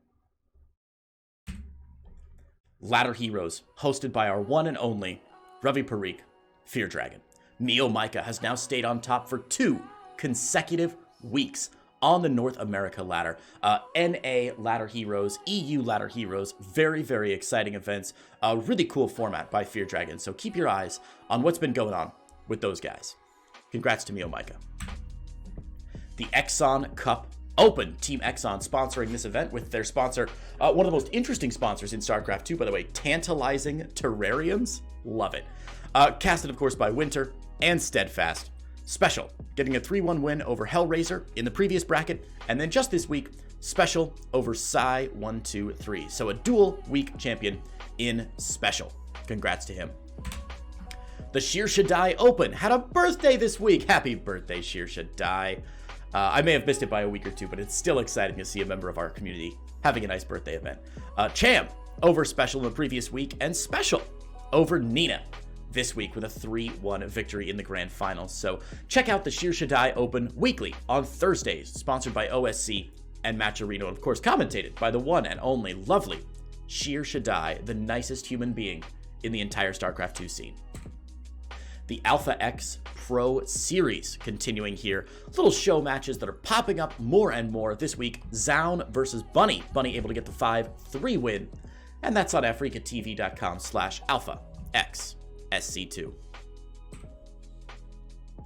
Ladder Heroes, hosted by our one and only Ravi Parikh, Fear Dragon. Neo Micah has now stayed on top for 2 consecutive weeks on the North America ladder. NA Ladder Heroes, EU Ladder Heroes, very, very exciting events. A really cool format by Fear Dragon, so keep your eyes on what's been going on with those guys. Congrats to Neo Micah. The Exxon Cup Open, Team Exxon sponsoring this event with their sponsor, one of the most interesting sponsors in StarCraft 2, by the way, Tantalizing Terrariums. Love it. Casted, of course, by Winter and Steadfast. Special, getting a 3-1 win over Hellraiser in the previous bracket, and then just this week, Special over Psy 1-2-3. So a dual week champion in Special. Congrats to him. The Shir Shaddai Open had a birthday this week. Happy birthday, Shir Shaddai. I may have missed it by a week or two, but it's still exciting to see a member of our community having a nice birthday event. Cham over Special in the previous week, and Special over Nina this week with a 3-1 victory in the grand finals. So check out the Shir Shaddai Open weekly on Thursdays, sponsored by OSC and Matcherino, and of course commentated by the one and only lovely Shir Shaddai, the nicest human being in the entire StarCraft 2 scene. The Alpha X Pro Series continuing here. Little show matches that are popping up more and more. This week, Zaun versus Bunny. Bunny able to get the 5-3 win. And that's on africatv.com/AlphaXSC2.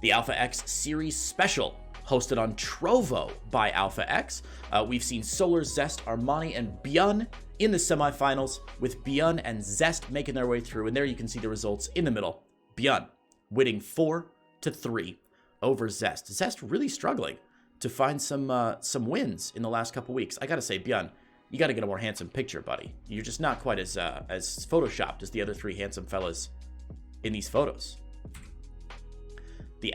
The Alpha X Series Special, hosted on Trovo by Alpha X. We've seen Solar, Zest, Armani, and Byun in the semifinals, with Byun and Zest making their way through. And there you can see the results in the middle. Byun winning 4-3 over Zest. Zest really struggling to find some wins in the last couple weeks. I gotta say, Byun, you gotta get a more handsome picture, buddy. You're just not quite as photoshopped as the other 3 handsome fellas in these photos. The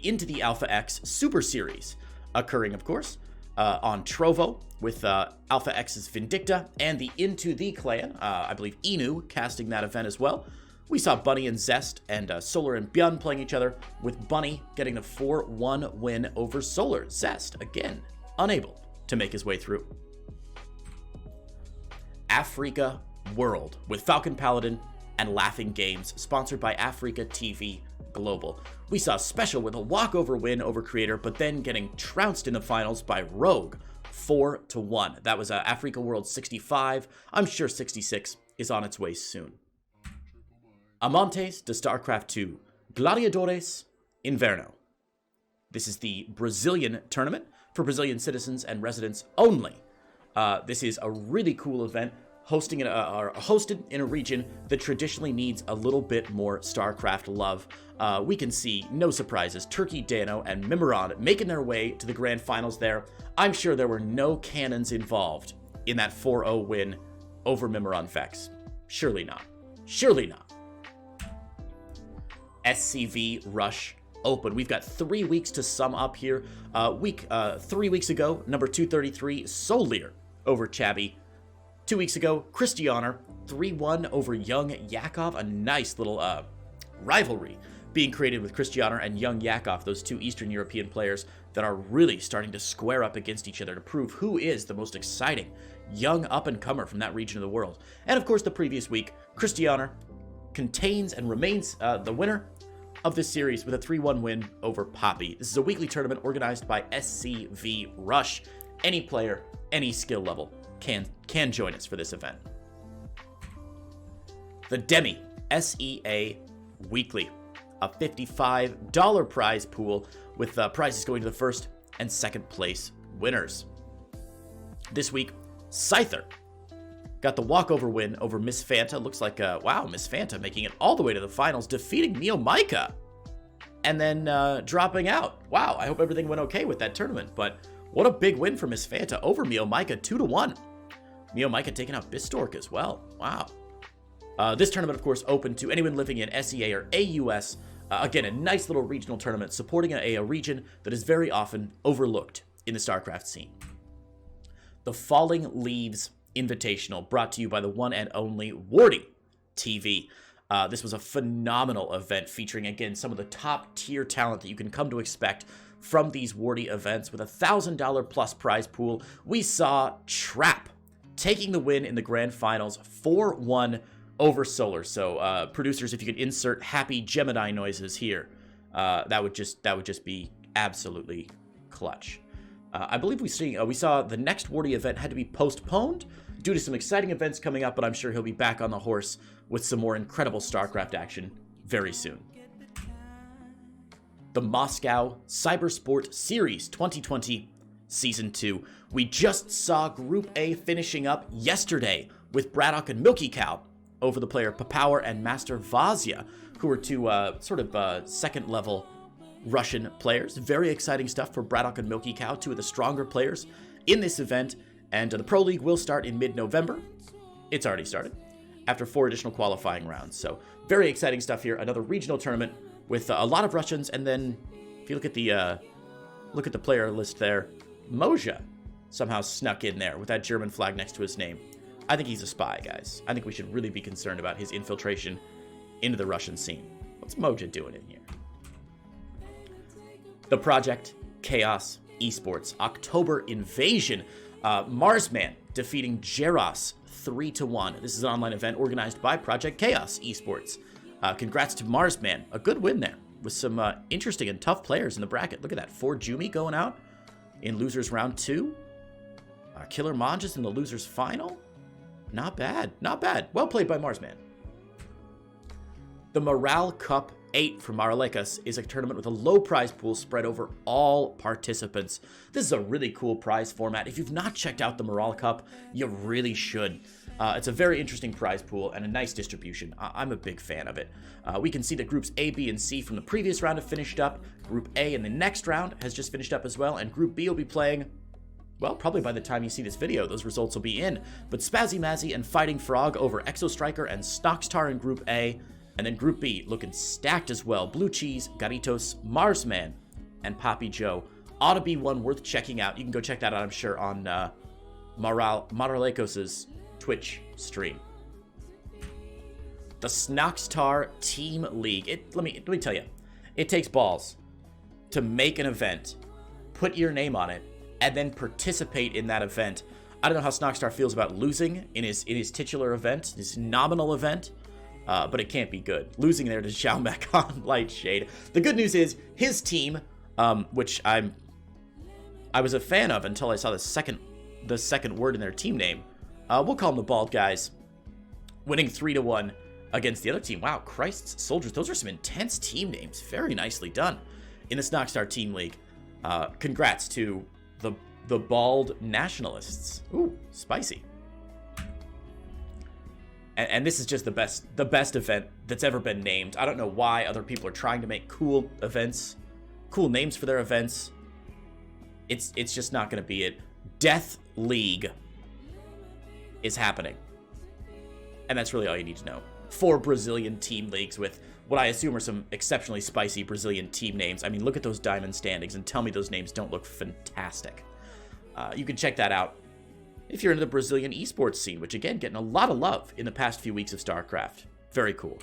Into the Alpha X Super Series occurring, of course, on Trovo with Alpha X's Vindicta and the Into the Clan. I believe Inu casting that event as well. We saw Bunny and Zest and Solar and Björn playing each other, with Bunny getting the 4-1 win over Solar. Zest, again, unable to make his way through. Africa World with Falcon Paladin and Laughing Games, sponsored by Africa TV Global. We saw Special with a walkover win over Creator, but then getting trounced in the finals by Rogue, 4-1. That was Africa World 65. I'm sure 66 is on its way soon. Amantes de StarCraft 2, Gladiadores Inverno. This is the Brazilian tournament for Brazilian citizens and residents only. This is a really cool event hosted in a region that traditionally needs a little bit more StarCraft love. We can see, no surprises, Turkey, Dano, and Mimiron making their way to the grand finals there. I'm sure there were no cannons involved in that 4-0 win over Mimiron Vex. Surely not. Surely not. SCV Rush Open. We've got 3 weeks to sum up here. 3 weeks ago, number 233, Solier over Chabby. 2 weeks ago, Christianer 3-1 over Young Yakov. A nice little rivalry being created with Christianer and Young Yakov, those two Eastern European players that are really starting to square up against each other to prove who is the most exciting young up-and-comer from that region of the world. And of course, the previous week, Christianer contains and remains the winner of this series with a 3-1 win over Poppy. This is a weekly tournament organized by SCV Rush. Any player, any skill level can join us for this event. The Demi SEA Weekly, a $55 prize pool with prizes going to the first and second place winners. This week, Scyther got the walkover win over Miss Fanta. Looks like, wow, Miss Fanta making it all the way to the finals, defeating Neo Micah, and then dropping out. Wow, I hope everything went okay with that tournament, but what a big win for Miss Fanta over Neo Micah, 2-1. Neo Micah taking out Bistork as well. Wow. This tournament, of course, open to anyone living in SEA or AUS. Again, a nice little regional tournament supporting a region that is very often overlooked in the StarCraft scene. The Falling Leaves Invitational, brought to you by the one and only Wardy TV. This was a phenomenal event featuring, again, some of the top tier talent that you can come to expect from these Wardy events. With a $1,000 plus prize pool, we saw Trap taking the win in the grand finals, 4-1 over Solar. So producers, if you could insert happy Gemini noises here, that would just be absolutely clutch. I believe we saw the next Wardy event had to be postponed due to some exciting events coming up, but I'm sure he'll be back on the horse with some more incredible StarCraft action very soon. The Moscow Cybersport Series 2020 Season 2. We just saw Group A finishing up yesterday with Braddock and Milky Cow over the player Papower and Master Vazia, who are two second-level Russian players. Very exciting stuff for Braddock and Milky Cow, two of the stronger players in this event. And the Pro League will start in mid-November. It's already started after 4 additional qualifying rounds. So very exciting stuff here. Another regional tournament with a lot of Russians. And then if you look at the player list there, Moja somehow snuck in there with that German flag next to his name. I think he's a spy, guys. I think we should really be concerned about his infiltration into the Russian scene. What's Moja doing in here? The Project Chaos Esports October Invasion. Marsman defeating Jeros 3-1. This is an online event organized by Project Chaos Esports. Congrats to Marsman. A good win there with some interesting and tough players in the bracket. Look at that. 4 Jumi going out in losers round 2. Killer Monges in the losers final. Not bad. Not bad. Well played by Marsman. The Morale Cup 8 from Maralekas is a tournament with a low prize pool spread over all participants. This is a really cool prize format. If you've not checked out the Morale Cup, you really should. It's a very interesting prize pool and a nice distribution. I'm a big fan of it. We can see that groups A, B, and C from the previous round have finished up. Group A in the next round has just finished up as well, and Group B will be playing, well, probably by the time you see this video, those results will be in. But Spazzy Mazzy and Fighting Frog over Exo Striker and Stockstar in Group A. And then Group B looking stacked as well. Blue Cheese, Garitos, Marsman, and Poppy Joe. Ought to be one worth checking out. You can go check that out, I'm sure, on Maralekos' Twitch stream. the Snoxtar Team League. Let me tell you, it takes balls to make an event, put your name on it, and then participate in that event. I don't know how Snoxtar feels about losing in his titular event, his nominal event, but it can't be good. Losing there to Xiaomek on Lightshade. The good news is his team, which I was a fan of until I saw the second word in their team name. We'll call them the Bald Guys, winning 3-1 against the other team. Wow, Christ's Soldiers. Those are some intense team names. Very nicely done in the Snoxtar Team League. Congrats to the Bald Nationalists. Ooh, spicy. And this is just the best event that's ever been named. I don't know why other people are trying to make cool events, cool names for their events. It's just not going to be it. Death League is happening. And that's really all you need to know. 4 Brazilian team leagues with what I assume are some exceptionally spicy Brazilian team names. I mean, look at those diamond standings and tell me those names don't look fantastic. You can check that out if you're into the Brazilian esports scene, which again, getting a lot of love in the past few weeks of StarCraft. Very cool.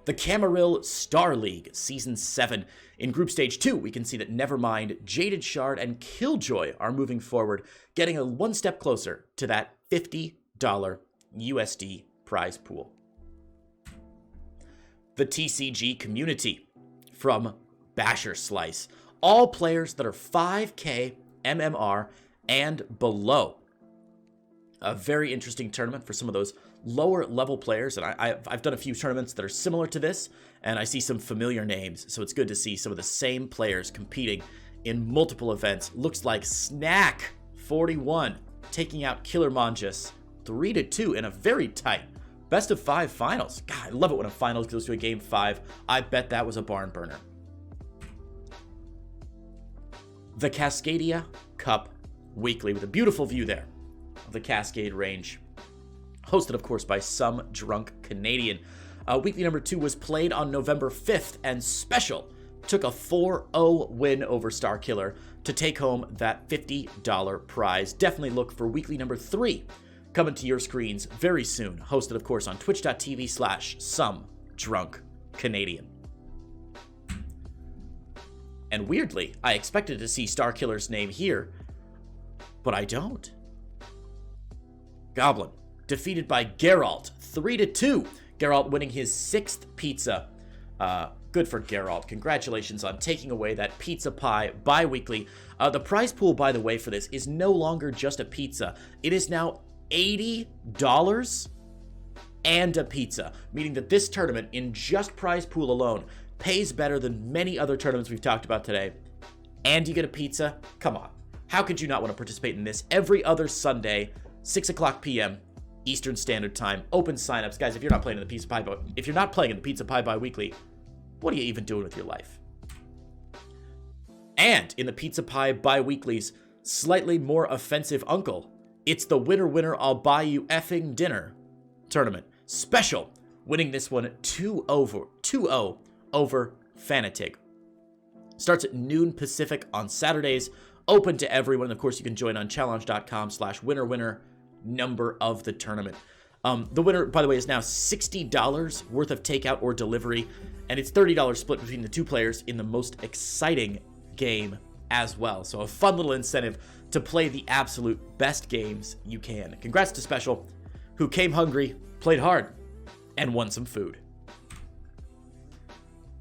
The Camarilla Star League Season 7. In Group Stage 2, we can see that Nevermind, Jaded Shard, and Killjoy are moving forward, getting a one step closer to that $50 USD prize pool. The TCG Community from Basher Slice. All players that are 5K MMR and below. A very interesting tournament for some of those lower level players, and I've done a few tournaments that are similar to this, and I see some familiar names, so it's good to see some of the same players competing in multiple events. Looks like Snack 41 taking out Killer Mongus 3-2 in a very tight best of 5 finals. God, I love it when a finals goes to a game 5. I bet that was a barn burner. The Cascadia Cup Weekly with a beautiful view there of the Cascade Range. Hosted, of course, by some drunk Canadian. Weekly number 2 was played on November 5th, and Special took a 4-0 win over Starkiller to take home that $50 prize. Definitely look for weekly number 3 coming to your screens very soon. Hosted, of course, on twitch.tv/somedrunkcanadian. And weirdly, I expected to see Starkiller's name here, but I don't. Goblin defeated by Geralt 3-2. Geralt winning his 6th pizza. Good for Geralt. Congratulations on taking away that pizza pie bi-weekly. The prize pool, by the way, for this is no longer just a pizza. It is now $80 and a pizza, meaning that this tournament, in just prize pool alone, pays better than many other tournaments we've talked about today. And you get a pizza? Come on. How could you not want to participate in this every other Sunday, 6 o'clock p.m. Eastern Standard Time? Open signups, guys. If you're not playing in the pizza pie, bi-weekly, what are you even doing with your life? And in the pizza pie bi-weekly's slightly more offensive uncle, it's the winner, I'll buy you effing dinner tournament. Special winning this one 2-0 over Fanatic. Starts at noon Pacific on Saturdays. Open to everyone. Of course, you can join on challenge.com/winner number of the tournament. The winner, by the way, is now $60 worth of takeout or delivery, and it's $30 split between the two players in the most exciting game as well. So a fun little incentive to play the absolute best games you can. Congrats to Special, who came hungry, played hard, and won some food.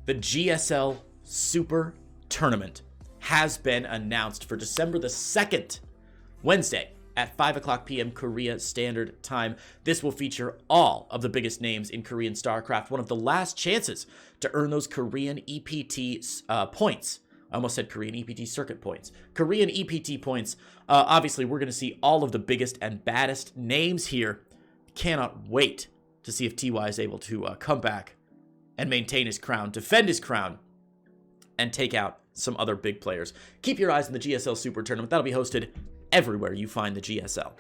The GSL Super Tournament has been announced for December the 2nd, Wednesday, at 5 o'clock p.m. Korea Standard Time. This will feature all of the biggest names in Korean StarCraft, one of the last chances to earn those Korean EPT points. I almost said Korean EPT circuit points. Korean EPT points. Obviously, we're going to see all of the biggest and baddest names here. Cannot wait to see if TY is able to come back and maintain his crown, defend his crown, and take out some other big players. Keep your eyes on the GSL Super Tournament. That'll be hosted everywhere you find the GSL.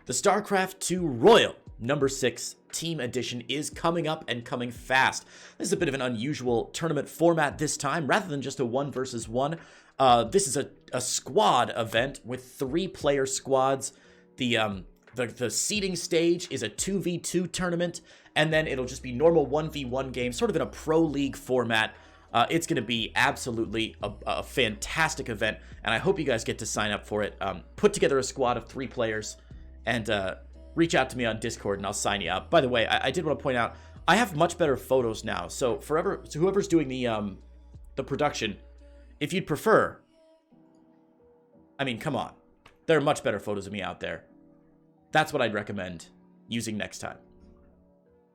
The StarCraft 2 Royal number 6 Team Edition is coming up and coming fast. This is a bit of an unusual tournament format this time. Rather than just a 1 versus 1, this is a squad event with 3-player squads. The The seeding stage is a 2v2 tournament, and then it'll just be normal 1v1 games, sort of in a pro league format. It's going to be absolutely a fantastic event, and I hope you guys get to sign up for it. Put together a squad of 3 players, and reach out to me on Discord, and I'll sign you up. By the way, I did want to point out, I have much better photos now, so whoever's doing the production, if you'd prefer, I mean, come on. There are much better photos of me out there. That's what I'd recommend using next time.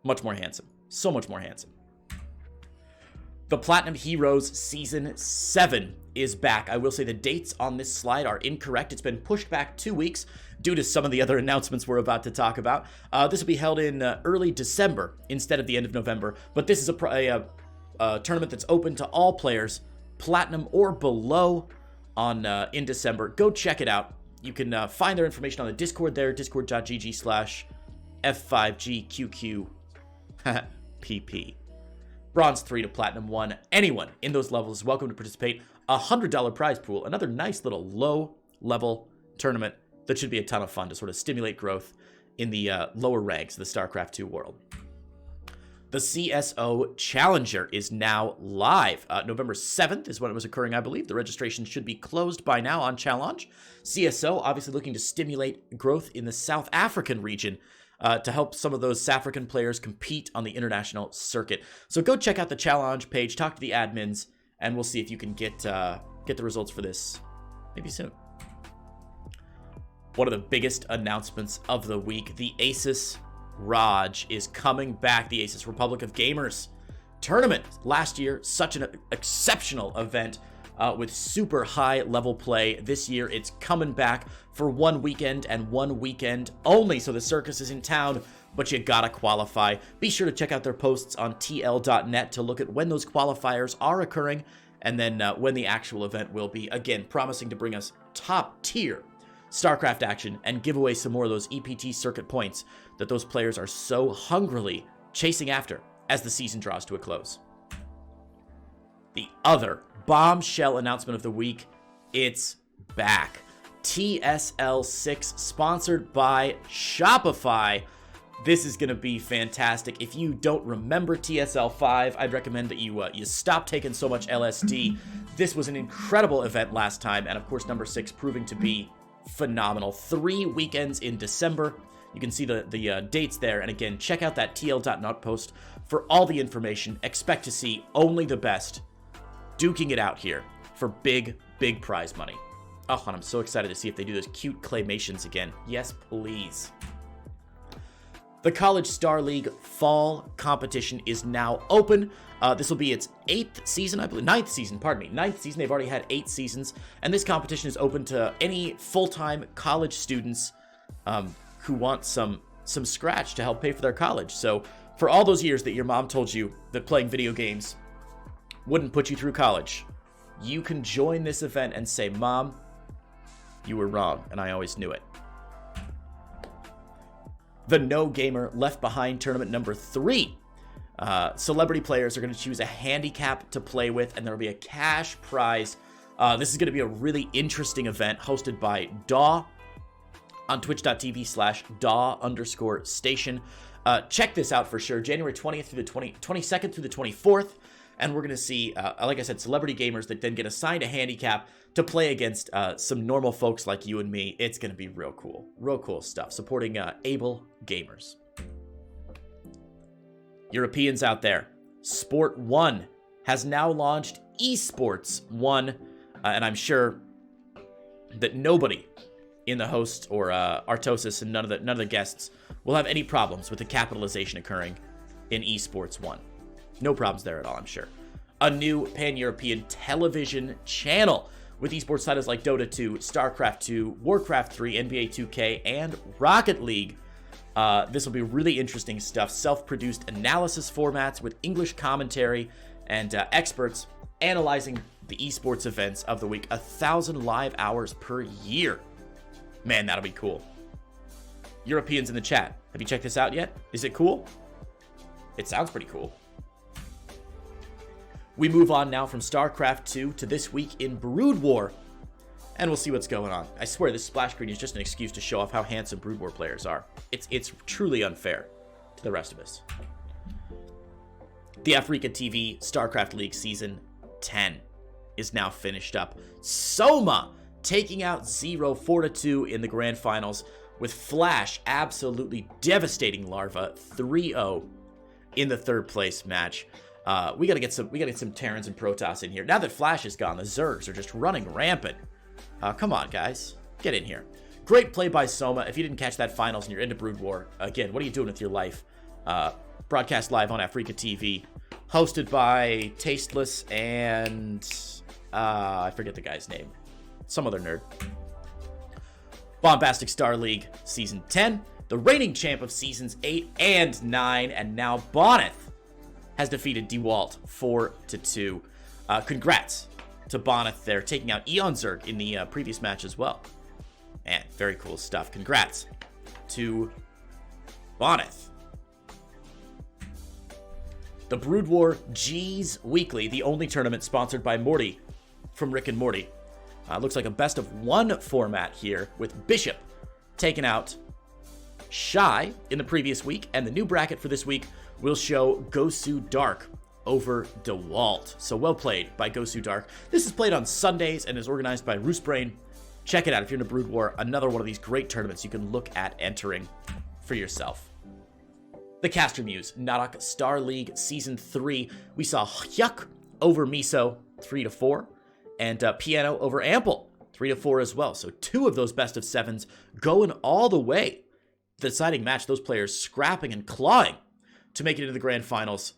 Much more handsome. So much more handsome. The Platinum Heroes Season 7 is back. I will say the dates on this slide are incorrect. It's been pushed back 2 weeks due to some of the other announcements we're about to talk about. This will be held in early December instead of the end of November. But this is a tournament that's open to all players, Platinum or below, in December. Go check it out. You can find their information on the Discord there, discord.gg/F5GQQ. Bronze 3 to Platinum 1. Anyone in those levels is welcome to participate. $100 prize pool. Another nice little low-level tournament that should be a ton of fun to sort of stimulate growth in the lower ranks of the StarCraft 2 world. The CSO Challenger is now live. November 7th is when it was occurring, I believe. The registration should be closed by now on Challenge. CSO obviously looking to stimulate growth in the South African region to help some of those South African players compete on the international circuit. So go check out the Challenge page, talk to the admins, and we'll see if you can get the results for this maybe soon. One of the biggest announcements of the week, the Asus Raj is coming back. The Asus Republic of Gamers tournament last year, such an exceptional event with super high level play. This year it's coming back for 1 weekend and 1 weekend only, so the circus is in town, but you gotta qualify. Be sure to check out their posts on tl.net to look at when those qualifiers are occurring, and then when the actual event will be. Again, promising to bring us top tier StarCraft action and give away some more of those EPT circuit points that those players are so hungrily chasing after as the season draws to a close. The other bombshell announcement of the week, it's back. TSL 6, sponsored by Shopify. This is going to be fantastic. If you don't remember TSL 5, I'd recommend that you stop taking so much LSD. This was an incredible event last time, and of course number 6 proving to be phenomenal. 3 weekends in December. You can see the dates there, and again, check out that tl.net post for all the information. Expect to see only the best duking it out here for big prize money. Oh, and I'm so excited to see if they do those cute claymations again. Yes, please. The College Star League fall competition is now open. This will be its 8th season, I believe. 9th season, pardon me. 9th season. They've already had 8 seasons. And this competition is open to any full-time college students who want some scratch to help pay for their college. So for all those years that your mom told you that playing video games wouldn't put you through college, you can join this event and say, Mom, you were wrong, and I always knew it. The No Gamer Left Behind tournament number 3. Celebrity players are going to choose a handicap to play with, and there will be a cash prize. This is going to be a really interesting event hosted by Daw on twitch.tv/Daw_station. Check this out for sure. January 20th through the 22nd through the 24th. And we're going to see, like I said, celebrity gamers that then get assigned a handicap to play against some normal folks like you and me. It's going to be real cool. Real cool stuff. Supporting able gamers. Europeans out there. Sport 1 has now launched Esports 1. And I'm sure that nobody in the host or Artosis and none of the guests will have any problems with the capitalization occurring in Esports 1. No problems there at all, I'm sure. A new pan-European television channel with esports titles like Dota 2, StarCraft 2, Warcraft 3, NBA 2K, and Rocket League. This will be really interesting stuff. Self-produced analysis formats with English commentary and experts analyzing the esports events of the week. 1,000 live hours per year. Man, that'll be cool. Europeans in the chat, have you checked this out yet? Is it cool? It sounds pretty cool. We move on now from StarCraft 2 to this week in Brood War. and we'll see what's going on. I swear this splash screen is just an excuse to show off how handsome Brood War players are. It's truly unfair to the rest of us. The Africa TV StarCraft League Season 10 is now finished up. Soma taking out Zero 4-2 in the grand finals, with Flash absolutely devastating Larva 3-0 in the third place match. We gotta get some Terrans and Protoss in here. Now that Flash is gone, the Zergs are just running rampant. Come on, guys, get in here. Great play by Soma. If you didn't catch that finals and you're into Brood War, again, what are you doing with your life? Broadcast live on Africa TV, hosted by Tasteless and I forget the guy's name, some other nerd. Bombastic Star League Season 10, the reigning champ of Seasons 8 and 9, and now Bonneth has defeated DeWalt 4-2. Congrats to Bonneth there, taking out Eon Zerg in the previous match as well. Man, very cool stuff. Congrats to Bonneth. The Brood War G's Weekly, the only tournament sponsored by Morty from Rick and Morty. Looks like a best of one format here, with Bishop taking out Shy in the previous week, and the new bracket for this week will show Gosu Dark over DeWalt. So well played by Gosu Dark. This is played on Sundays and is organized by Roostbrain. Check it out if you're into Brood War. Another one of these great tournaments you can look at entering for yourself. The Caster Muse Narak Star League Season 3. We saw Hyuk over Miso 3-4. And Piano over Ample, 3-4 as well. So 2 of those best of 7s going all the way. The deciding match, those players scrapping and clawing to make it into the grand finals,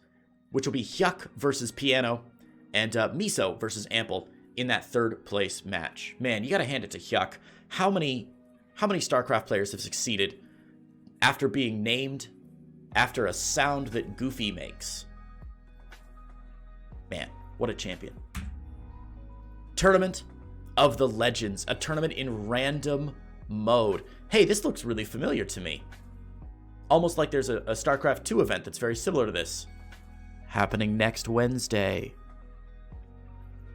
which will be Hyuk versus Piano and Miso versus Ample in that third place match. Man, you got to hand it to Hyuk. How many StarCraft players have succeeded after being named after a sound that Goofy makes? Man, what a champion. Tournament of the Legends, a tournament in random mode. Hey, this looks really familiar to me. Almost like there's a StarCraft 2 event that's very similar to this, happening next Wednesday.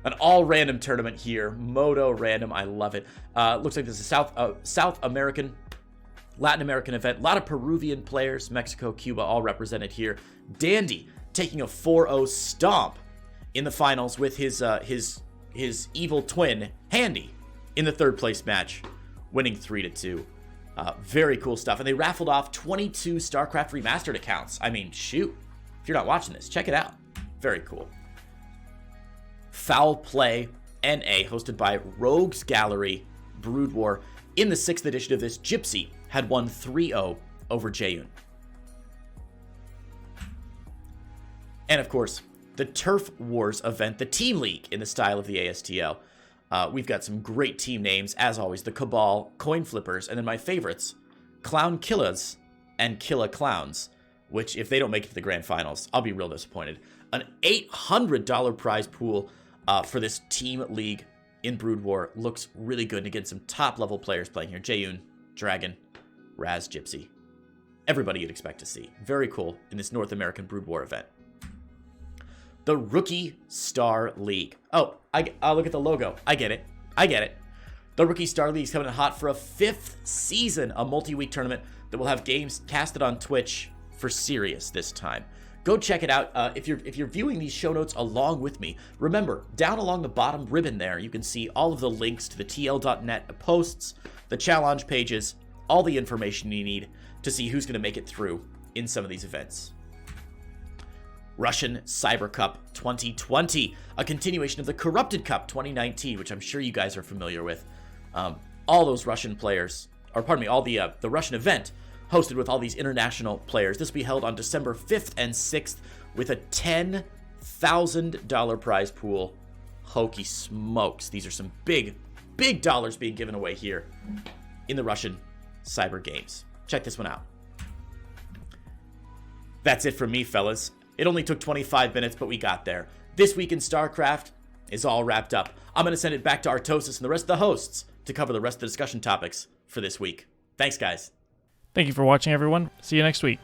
An all random tournament here, Moto random. I love it. Looks like there's a South American, Latin American event. A lot of Peruvian players, Mexico, Cuba, all represented here. Dandy taking a 4-0 stomp in the finals with his evil twin, Handy, in the third place match, winning 3-2. Very cool stuff. And they raffled off 22 StarCraft Remastered accounts. I mean, shoot. If you're not watching this, check it out. Very cool. Foul Play NA, hosted by Rogues Gallery Brood War. In the 6th edition of this, Gypsy had won 3-0 over Jaeyoon. And of course, the Turf Wars event, the Team League in the style of the ASTL. We've got some great team names, as always, the Cabal, Coin Flippers, and then my favorites, Clown Killas and Killa Clowns, which if they don't make it to the grand finals, I'll be real disappointed. An $800 prize pool for this Team League in Brood War looks really good. And again, some top-level players playing here. Jaeyoon, Dragon, Raz, Gypsy. Everybody you'd expect to see. Very cool in this North American Brood War event. The Rookie Star League. Oh, I'll look at the logo. I get it. The Rookie Star League is coming in hot for a 5th season, a multi-week tournament that will have games casted on Twitch for serious this time. Go check it out. If you're viewing these show notes along with me, remember, down along the bottom ribbon there, you can see all of the links to the TL.net posts, the challenge pages, all the information you need to see who's going to make it through in some of these events. Russian Cyber Cup 2020, a continuation of the Corrupted Cup 2019, which I'm sure you guys are familiar with. All those Russian players, or pardon me, all the Russian event hosted with all these international players. This will be held on December 5th and 6th with a $10,000 prize pool. Hokey smokes. These are some big dollars being given away here in the Russian Cyber Games. Check this one out. That's it from me, fellas. It only took 25 minutes, but we got there. This week in StarCraft is all wrapped up. I'm going to send it back to Artosis and the rest of the hosts to cover the rest of the discussion topics for this week. Thanks, guys. Thank you for watching, everyone. See you next week.